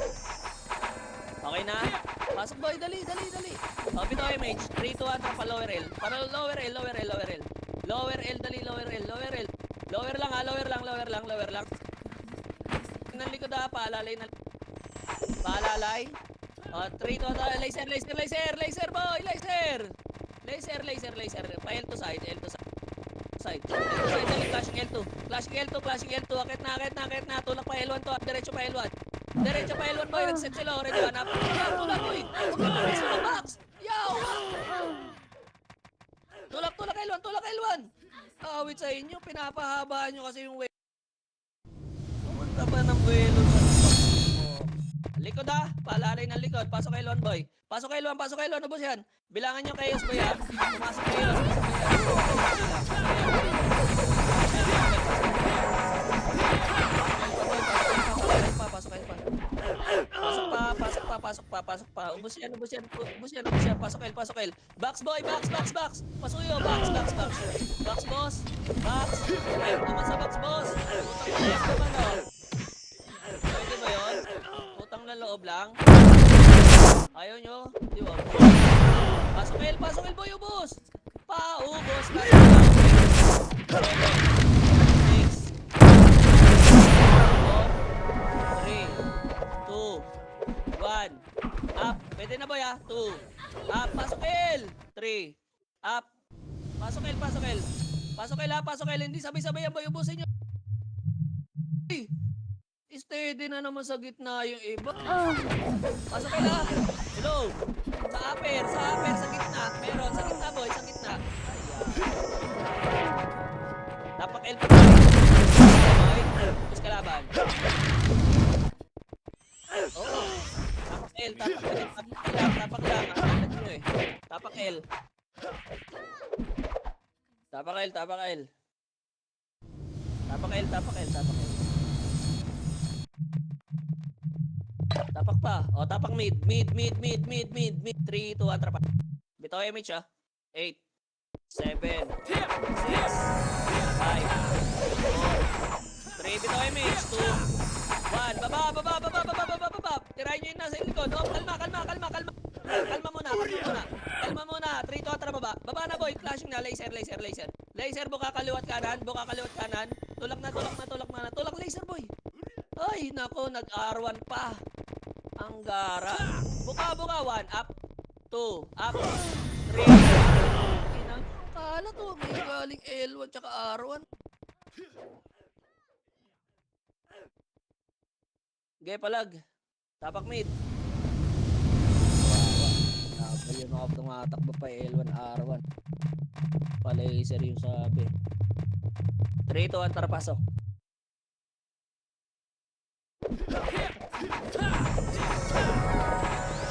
Okay na? Pasok boy, dali. Bito MH, 3, 2, 1, pa lower L. Lower L. Lower L, dali, lower L. Lower lang ha, lower lang. Ng likod ha, paalalay. 3, 2, 1, laser boy, laser. Pa L to side. side. L2 side, dali, flashing L2. Flashing L2, flashing L2. Akit na. Tulak pa L1 to. Diretso pa L1. Diretso pa L1 boy. Nag-set sila. Already one up. Tulak boy. Huwag ka tulis sa box. Yaw! Tulak L1. Awit sa inyo. Pinapahabaan nyo kasi yung way. Pumunta ba ng buwelo sa box mo? Likod ah. Paalalay ng likod. Pasok L1 boy. Pasok L1. Ano boss yan? Bilangan nyo kayo boy ha. Pumasok kayo. Pasok pa. Ubus yan. Pasok L. Box boy, box. Pasok yun, box. Box boss. Box. Ayaw naman sa box boss. Utang na loob naman oh. Pwede ba yun? Utang na loob lang. Ayaw nyo? Di ba? Pasok L boy, ubus. Paubos na. 1. Up. Pwede na boy ah. 2. Up. Pasok L. 3. Up. Pasok L. Pasok L. Hindi sabay-sabay yan boy. Ubusin nyo. Steady na naman sa gitna yung iba. Pasok L ah. Hello. Sa upper. Sa gitna. Meron. Sa gitna boy. Sa gitna. Tapak L. Boy. Tapos kalaban. Oo. Tapak lang. Tapak L. Tapak pa. O, tapak mid. 3, 2, 1, trapa. Bitaw image ah. 8, 7, 6, 5, 4, 3, bitaw image. 2, 1, baba. Tirahin nyo yun nasa likod. Oh, kalma muna. 3, 2, 1, baba. Baba na boy. Flashing na. Laser. Laser, buka kaliwat kanan. Tulak na. Tulak laser boy. Ay, nako. Nag-R1 pa. Ang gara. Buka. 1, up. 2, up. 3. Inang kala to. May galing L1 tsaka R1. Gaya palag. Tapak mid. Tapos yun ako tumatakbo pa L1 R1. Pa-laser yung sabi. 3, 2, 1, tara pasok.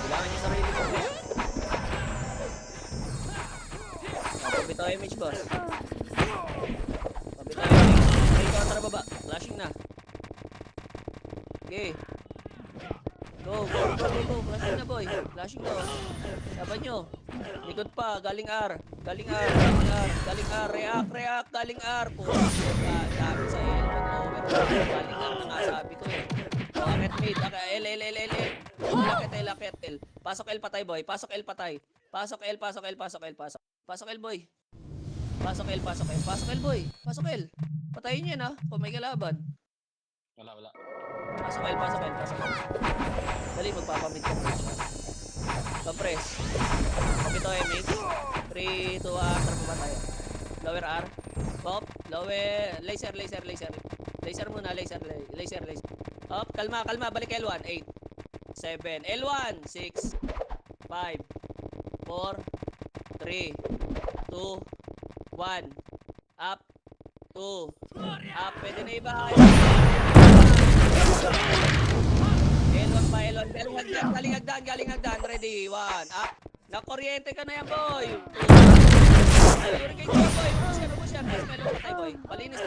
Bilangan niyo sarili ko. Pabitaw image boss. Pabitaw image. 3, 2, 1, tara baba. Flashing na. Okay. Go. Flashing na boy. Flashing na. Laban nyo. Likod pa. Galing R. React. Galing R. Puro. Dami sa L1 over. Galing R na nga sabi ko eh. Akit mid. Lakit L. Pasok L patay boy. Pasok L patay. Pasok L boy. Pasok L boy. Pasok L. Patayin yan ha. Kung may kalaban. Wala. Pasok L. Dali, magpapamid ka po siya. Compress. Kapito MX. 3, 2, 1. Tara pa ba tayo? Lower R. Pop. Lower. Laser. Laser muna. Laser. Up. Kalma. Balik L1. 8, 7. L1. 6, 5, 4, 3, 2, 1. Up. 2. Up. Pwede na iba. L1 pa. Galing hagdan. Ready. 1. Up. Nakuryente ka na yan, boy. Ayun kay boy. Ubus yan. Nice melon patay, boy. Palinis.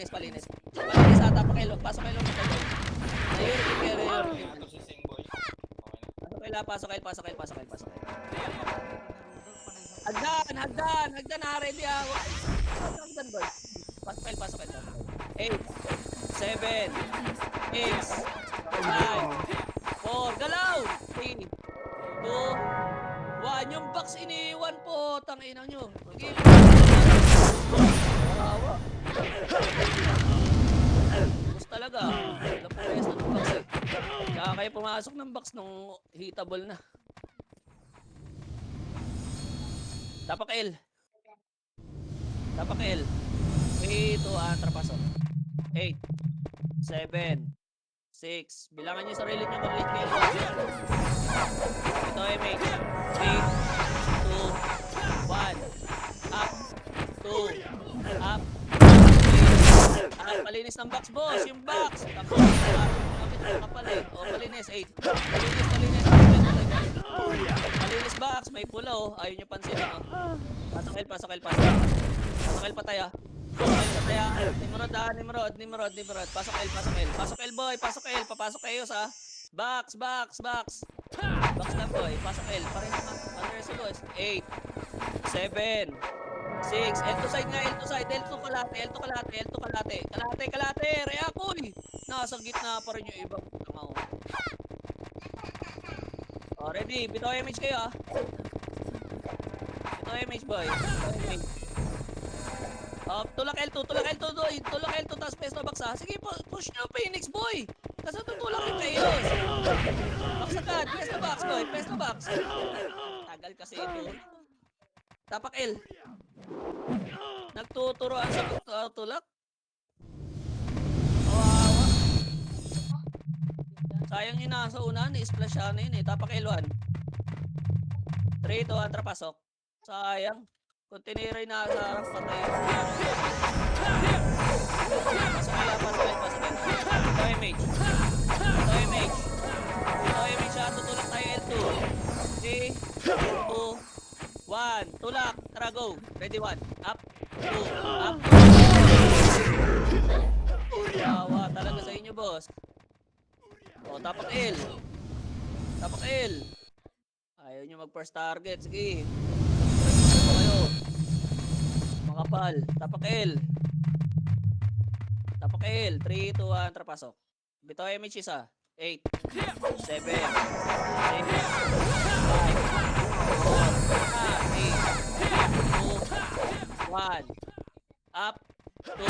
Palinis ata pa kayo. Pasok kayo patay, boy. Ayun kay Ito si Sing Boy. Okay na. Pasok kayo. Hagdan na. Ready ah. Hagdan, boy. Pasok kayo. 8, 7, 6, 5, 4, galaw! 3, 2, 1. Yung box iniwan po. Tanginang nyo. Okay. Kawawa. Box talaga. Wala po kaya sa box eh. Kaya kayo pumasok ng box nung hitable na. Tapak L. 3, 2, pasok. 8, 7, 6. Bilangan niyo yung sarili niyo kung late kayo. Ito MH. 3, 2, 1. Up. 2. Up. 3. Malinis ng box, boss. Yung box. Tapos, kapal eh. O, malinis. 8. Malinis. Malinis box. May pula oh. Ayaw nyo pansin. Pasok L. Pasok L patay ah. Nimrod. Pasok L. Pasok L boy. Pasok L. Papasok kayo sa box. Box lang boy. Pasok L. Pareho naman. Pareho sa boys. 8, 7, 6. L2 side nga. L2 kalate. React boy. Nasa gitna pa rin yung ibang tama oh. Oh, ready. Bitaw image kayo ah. Bitaw image boy. Tulak L2 boy. Tulak L2 tapos pesto box ah. Sige, push nyo Phoenix boy. Kasi tutulak yung chaos. Box agad. Pesto box. Tagal kasi ito. Tapak L. Nagtuturoan sa tulak. Kawawa. Sayang yun na sa unahan. I-splash siya na yun eh. Tapak L1. 3, 2, 1, pasok. Sayang. Kung tiniray na sa harap patay. Pasok. Ito image. Siya. Tutulak tayo L2. 3, 2, 1. Tulak. Tara go. Ready 1. Up. 2. Up. Kawa talaga sa inyo boss. O, tapak L. Ayaw nyo mag first target. Sige. Kayo. Makapal. Tapak L. 3, 2, 1. Pasok. Bitaw image isa. 8, 7, 6, 5, 4, 3, 2, 1. Up. 2.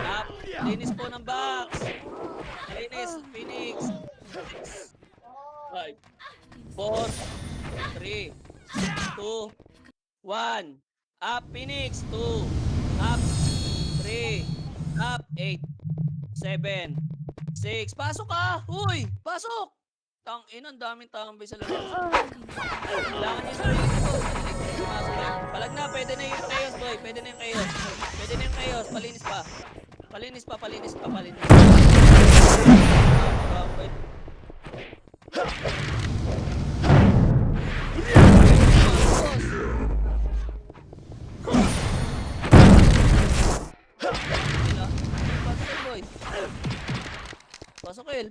Up. Linis po ng box. Linis. Phoenix. 5, 4, 3, 2, 1. Up. Phoenix. 2. Up. 3. Up. 8, 7, 6. Pasok ka! Uy! Pasok! Tangin, ang daming tambay sa labas. Kailangan niyo sarili ko. Palag na, pwede na yung chaos, boy. Pwede na yung chaos. Palinis pa. Pasok L.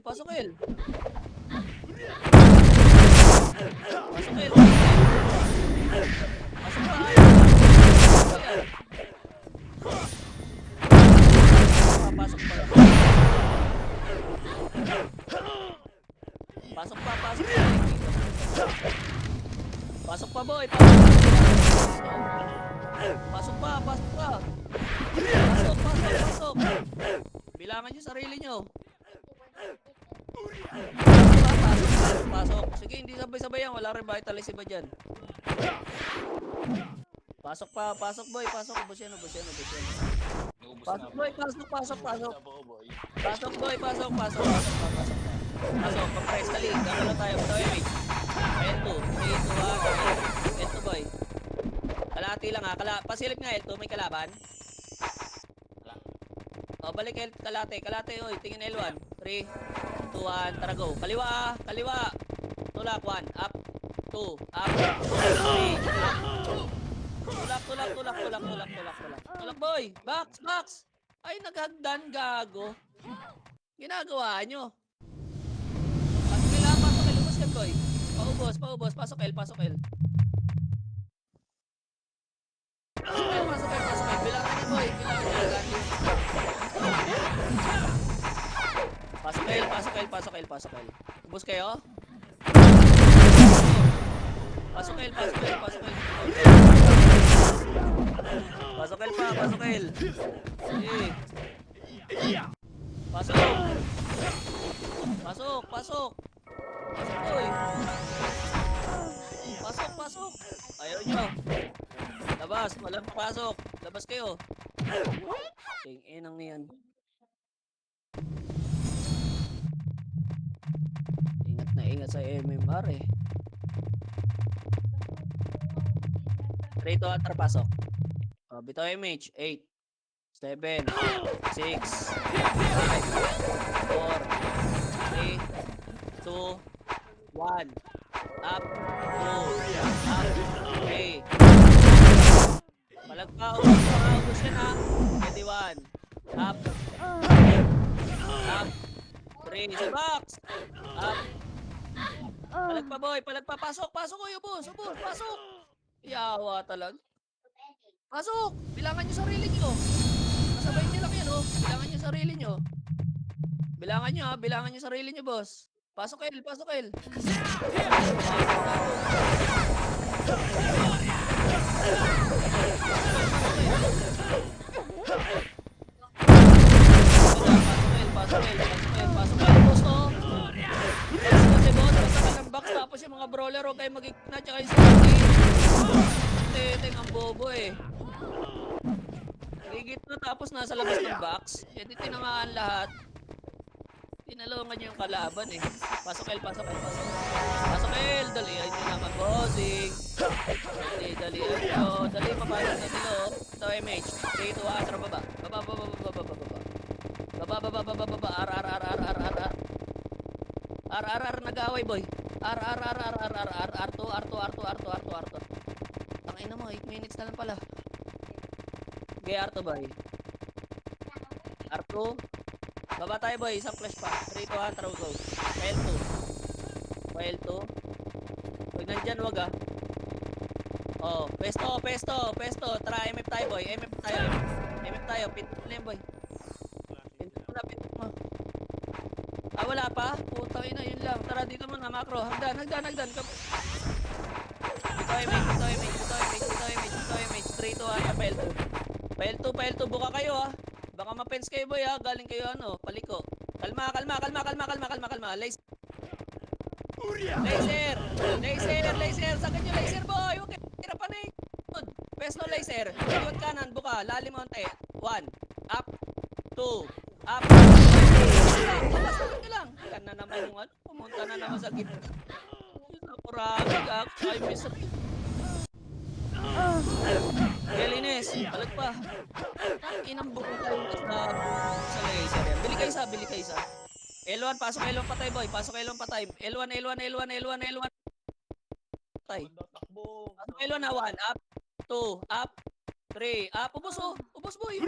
Pasok pa. Pasok pa boy. Pasok pa. Pasok. Bilangan niyo sarili niyo. Pasok. Sige, hindi sabay-sabay yan. Wala rin vitalist iba dyan. Pasok boy. Pasok. Ubus yan. Pasok boy. Pasok. Pasok boy. Pasok. Compress kali. Gagalo tayo. L2. 3, 2, 1. L2 boy. Kalahati lang ha. Pasilip nga L2. May kalaban. O, balik kalate. Oy, tingin L1. 3, 2, 1. Tara go. Kaliwa. Tulak 1. Up. 2. Up. 3. Up. Tulak boy. Box. Ay, naghagdan gago. Ginagawa nyo. Pasok L. Ubus ka boy. Paubos. Pasok L. Pasok L. Bilangan niyo boy. Pasok L. Ubus kayo? Pasok L. Pasok L. Sige. Pasok. Boy. Pasok. Ayaw nyo. Labas. Walang pasok. Labas kayo. Inang yan. Ingat na ingat sa MMR eh. 3 to atar pasok. Oh, bitaw MH. 8, 7, 6, 5, 4, 3, 2, 1. Up, 2, up, 3. Palagpa, ubos yan ha. 21. Up. Up. 3. Sa box. Up. Palagpa boy, palagpa. Pasok, pasok kayo boss. Ubos, pasok. Yawa talaga. Pasok. Bilangan nyo sarili nyo. Masabay nyo lang yan oh. Bilangan nyo sarili nyo. Bilangan nyo ha. Bilangan nyo sarili nyo boss. Pasok El, pasok El. Pasok El, boss to. Kasi boss, basta ka ng box tapos yung mga brawler o kayo mag-ikna tsaka yung safety. Teteng ang bobo eh. Gigit na tapos nasa labas ng box. E di tinangaan lahat. Tinalungan niyo yung kalaban eh. Pasok El, pasok El, pasok El. Pasok El, dalihan nyo naman bossing. Dalihan nyo. Dali, papasok na sila oh. Ito MH. 3, 2, atro, baba. Baba, baba, baba, baba, baba. Baba, baba, baba, baba. R. Nag-aaway boy. R. R2. Tangina mo, 8 minutes na lang pala. Okay, R2 boy. R2. Baba tayo boy, isang flash pa. 3, 2, 1, throw go. File 2. Huwag nandyan, wag ah. Oh, pesto. Tara, MF tayo boy. MF tayo. Pinto na yun boy. Pinto mo. Ah, wala pa? Putang ina, yun lang. Tara, dito muna, macro. Hagdan. Bito image. 3, 2, 1, file 2. Buka kayo ah. Baka ma-fence kayo boy ha. Galing kayo ano, paliko. Kalma. Laser. Sagad nyo laser boy. Okay, tira pa na Pesto laser. Iwan kanan, buka. Lalim onte. 1. Up. 2. Up. Sagad ka lang. Yan na naman yung ano. Pumunta na naman sa gitna. Napuragag ah. Ay, miss. Gelines, balik pa. Inang buko tayo sa laser yan. Bili kayo isa. L1, pasok L1 patay boy. L1. Patay. Pasok L1 na 1, up, 2, up, 3, up. Ubos boy.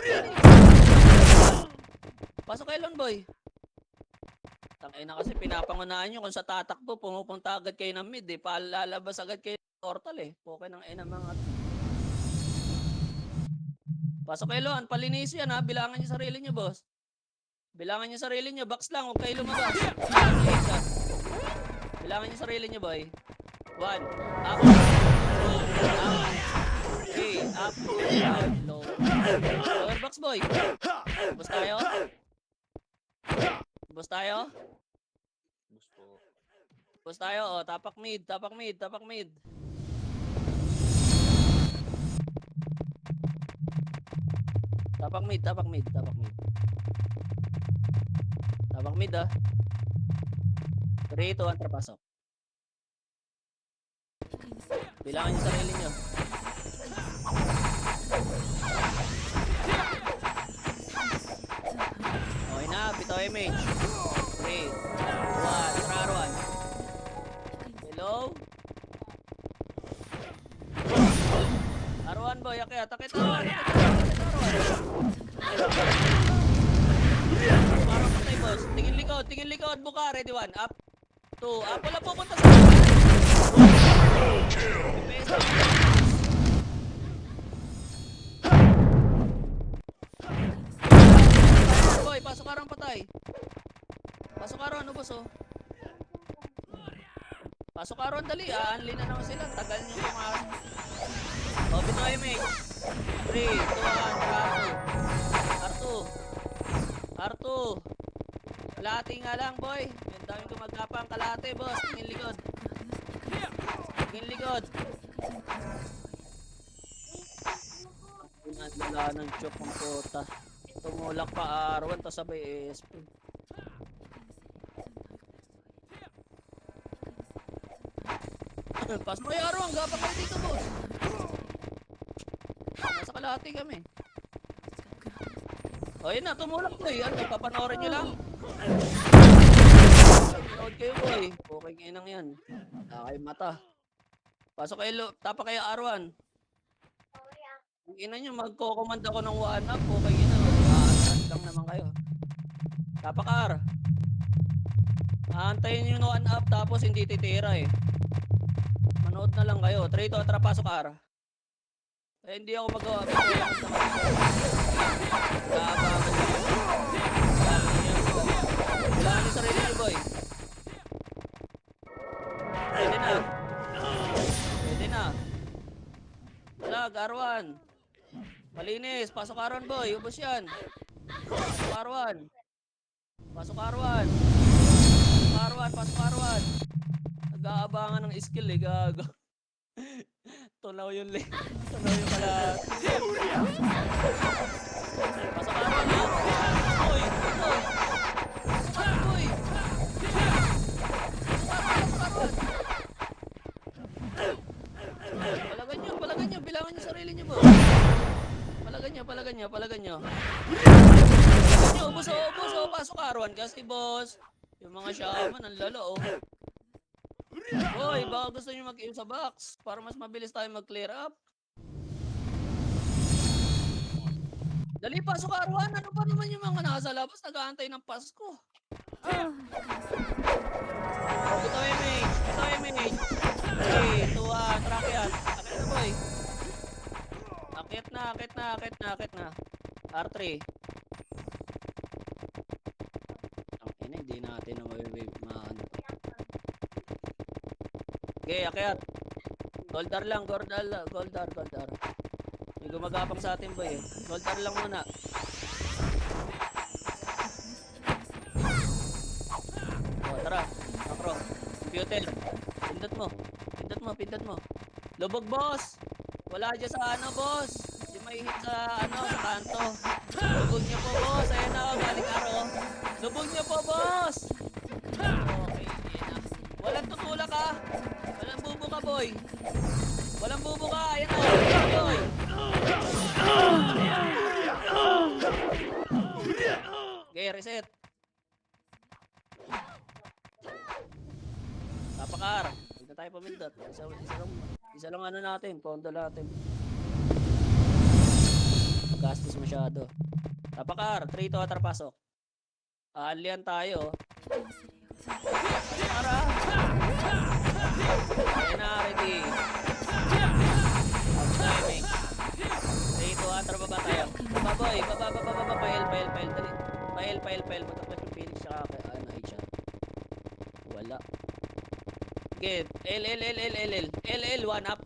Pasok L1 boy. Tangina kasi pinapangunahan nyo kung sa tatakbo, pumupunta agad kayo ng mid eh. Palalabas agad kayo ng portal eh. Poke ng ina mga. Pasok kayo Luan, palinis yan ha. Bilangan nyo sarili nyo boss. Box lang, huwag kayo lumabas. Bilangan nyo sarili nyo boy. 1, up, 2, up, 3, up, low. Lower box boy. Bus tayo. Oh, tapak mid. Tapak mid. Ah. 3, 2, 1, trapasok. Bilangan niyo sarili niyo. Okay na, bitaw image. 3, 2, 1, R1. Hello? R1 boy, akit R1. Parang patay boss. Tingin likod, buka, ready 1, up, 2, up, wala pupunta sa boy, pasok arang patay. Pasok aron, ubos oh. Pasok aron, dali. Aanli na naman sila. Tagal nyo pumasok. O, bito image. 3, 2, 1, R2. Kalahati nga lang, boy. Yung daming gumagapang kalahati, boss. Tingin likod. Wala ng chok ng puta. Tumulak pa R1 tas sabay ASP. Pasok kayo R1, gapang kayo dito boss. Nasa kalahati kami. O yun na, tumulak boy. Ano, papanoorin nyo lang. Panood kayo boy. Okay inang yan. Nakay mata. Pasok kayo, tapa kayo R1. Ang ina nyo, magko-command ako ng 1-up. Okay ina, mag-a-attract lang naman kayo. Tapa ka R. Aantayin nyo ng 1-up tapos hindi titira eh. Manood na lang kayo. Trito, tara pasok R. Eh, hindi ako magawa. Wala nyo sarili nyo, boy. Pwede na. Pwede na. Wala, R1. Malinis. Pasok R1, boy. Ubus yan. Pasok R1. Pasok R1. Pasok R1. Pasok R1. Nag-aabangan ng skill eh, gago. Tunaw yun le. Tunaw yun pala. Pasok ka rin ha. Uy! Uy! Pasok ka rin boy! Pasok ka rin! Palagan nyo. Bilangan nyo sarili nyo boy. Palagan nyo. Palagan nyo. Ubus o. Pasok ka rin kasi boss. Yung mga shaman, ang lalo oh. Hoy, baka gusto nyo mag-aim sa box para mas mabilis tayo mag-clear up. Dali, pasok R1. Ano pa naman yung mga nasa labas? Nag-aantay ng Pasko. Ito image. 3, 2, 1. Track yan. Akit na, boy. Akit na. R3. Ang ina, hindi natin na maano. Okay, akyat. Goldar lang, Goldar. May gumagapang sa atin boy eh. Goldar lang muna. O, tara. Macro. Computer. Pindot mo. Lubog, boss. Wala dyan sa ano, boss. Yung may hit sa kanto. Lubog niyo po, boss. Ayan na, galing araw. Lubog niyo po, boss. Okay, na. Walang tutulak ha. Walang bubo ka, boy. Ayan na, boy. Okay, reset. Tapakar. Huwag na tayo pamindot. Isa lang ano natin, pondo natin. Gastos masyado. Tapakar, 3 to atrapasok. Aalian tayo. Tara. Ayan na, ready. Timing. 3 to atrapa ba tayo? Baba boy, baba. Pail. Dali. Pail. Mataklas yung Phoenix saka HR. Wala. Okay, L, 1 up.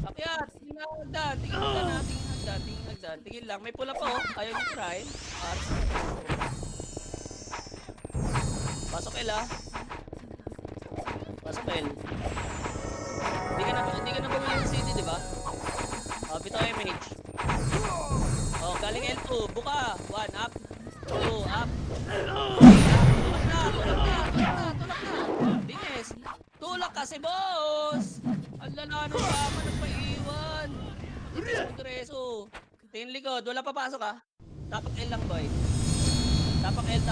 Akyat, tingin lang. May pula pa oh. Ayaw niyo try. Pasok L ah. Pasok L. Hindi ka na bumili ng CD, di ba? Bitaw image. Oh, galing L2. Buka. 1 up. 2 up. Tulak na. Dinis. Tulak kasi, boss. Ang lala nung kama nagpaiwan. Regreso. Tingin likod. Wala papasok ah. Tapak L lang, boy. Tapak L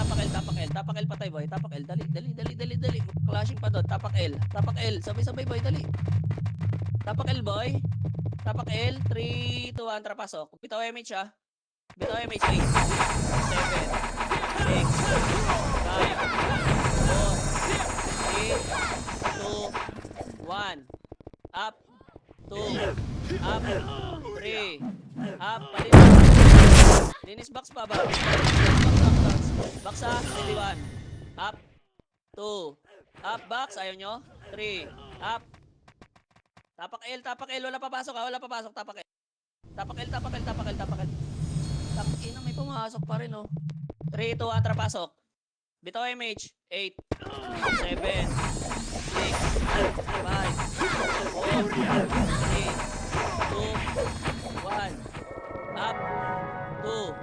patay, boy. Tapak L. Dali. Clashing pa doon. Tapak L. Sabay, boy. Dali. Tapak L, boy. Tapak L. 3, 2, 1. Tara, pasok. Bitaw MH, ah. Bitaw MH. 8, 7, 6, 5, 4, 3, 2, 1. Up. 2. Up. 3. Up. Linis box pa ba? Box ha. 1. Up. 2. Up box. Ayaw nyo? 3. Up. Tapak L. Wala papasok ha. Tapak L. Tapak L. Ina, may pumasok pa rin oh. 3, 2, 1. Pasok. Bitaw MH. 8. 7. 6. 5, 4, 3, 2, 1. Up. 2.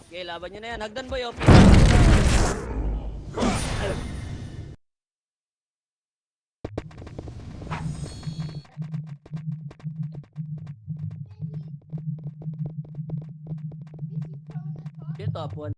Okay, laban nyo na yan. Hagdan boy, oh. Dito, apuan.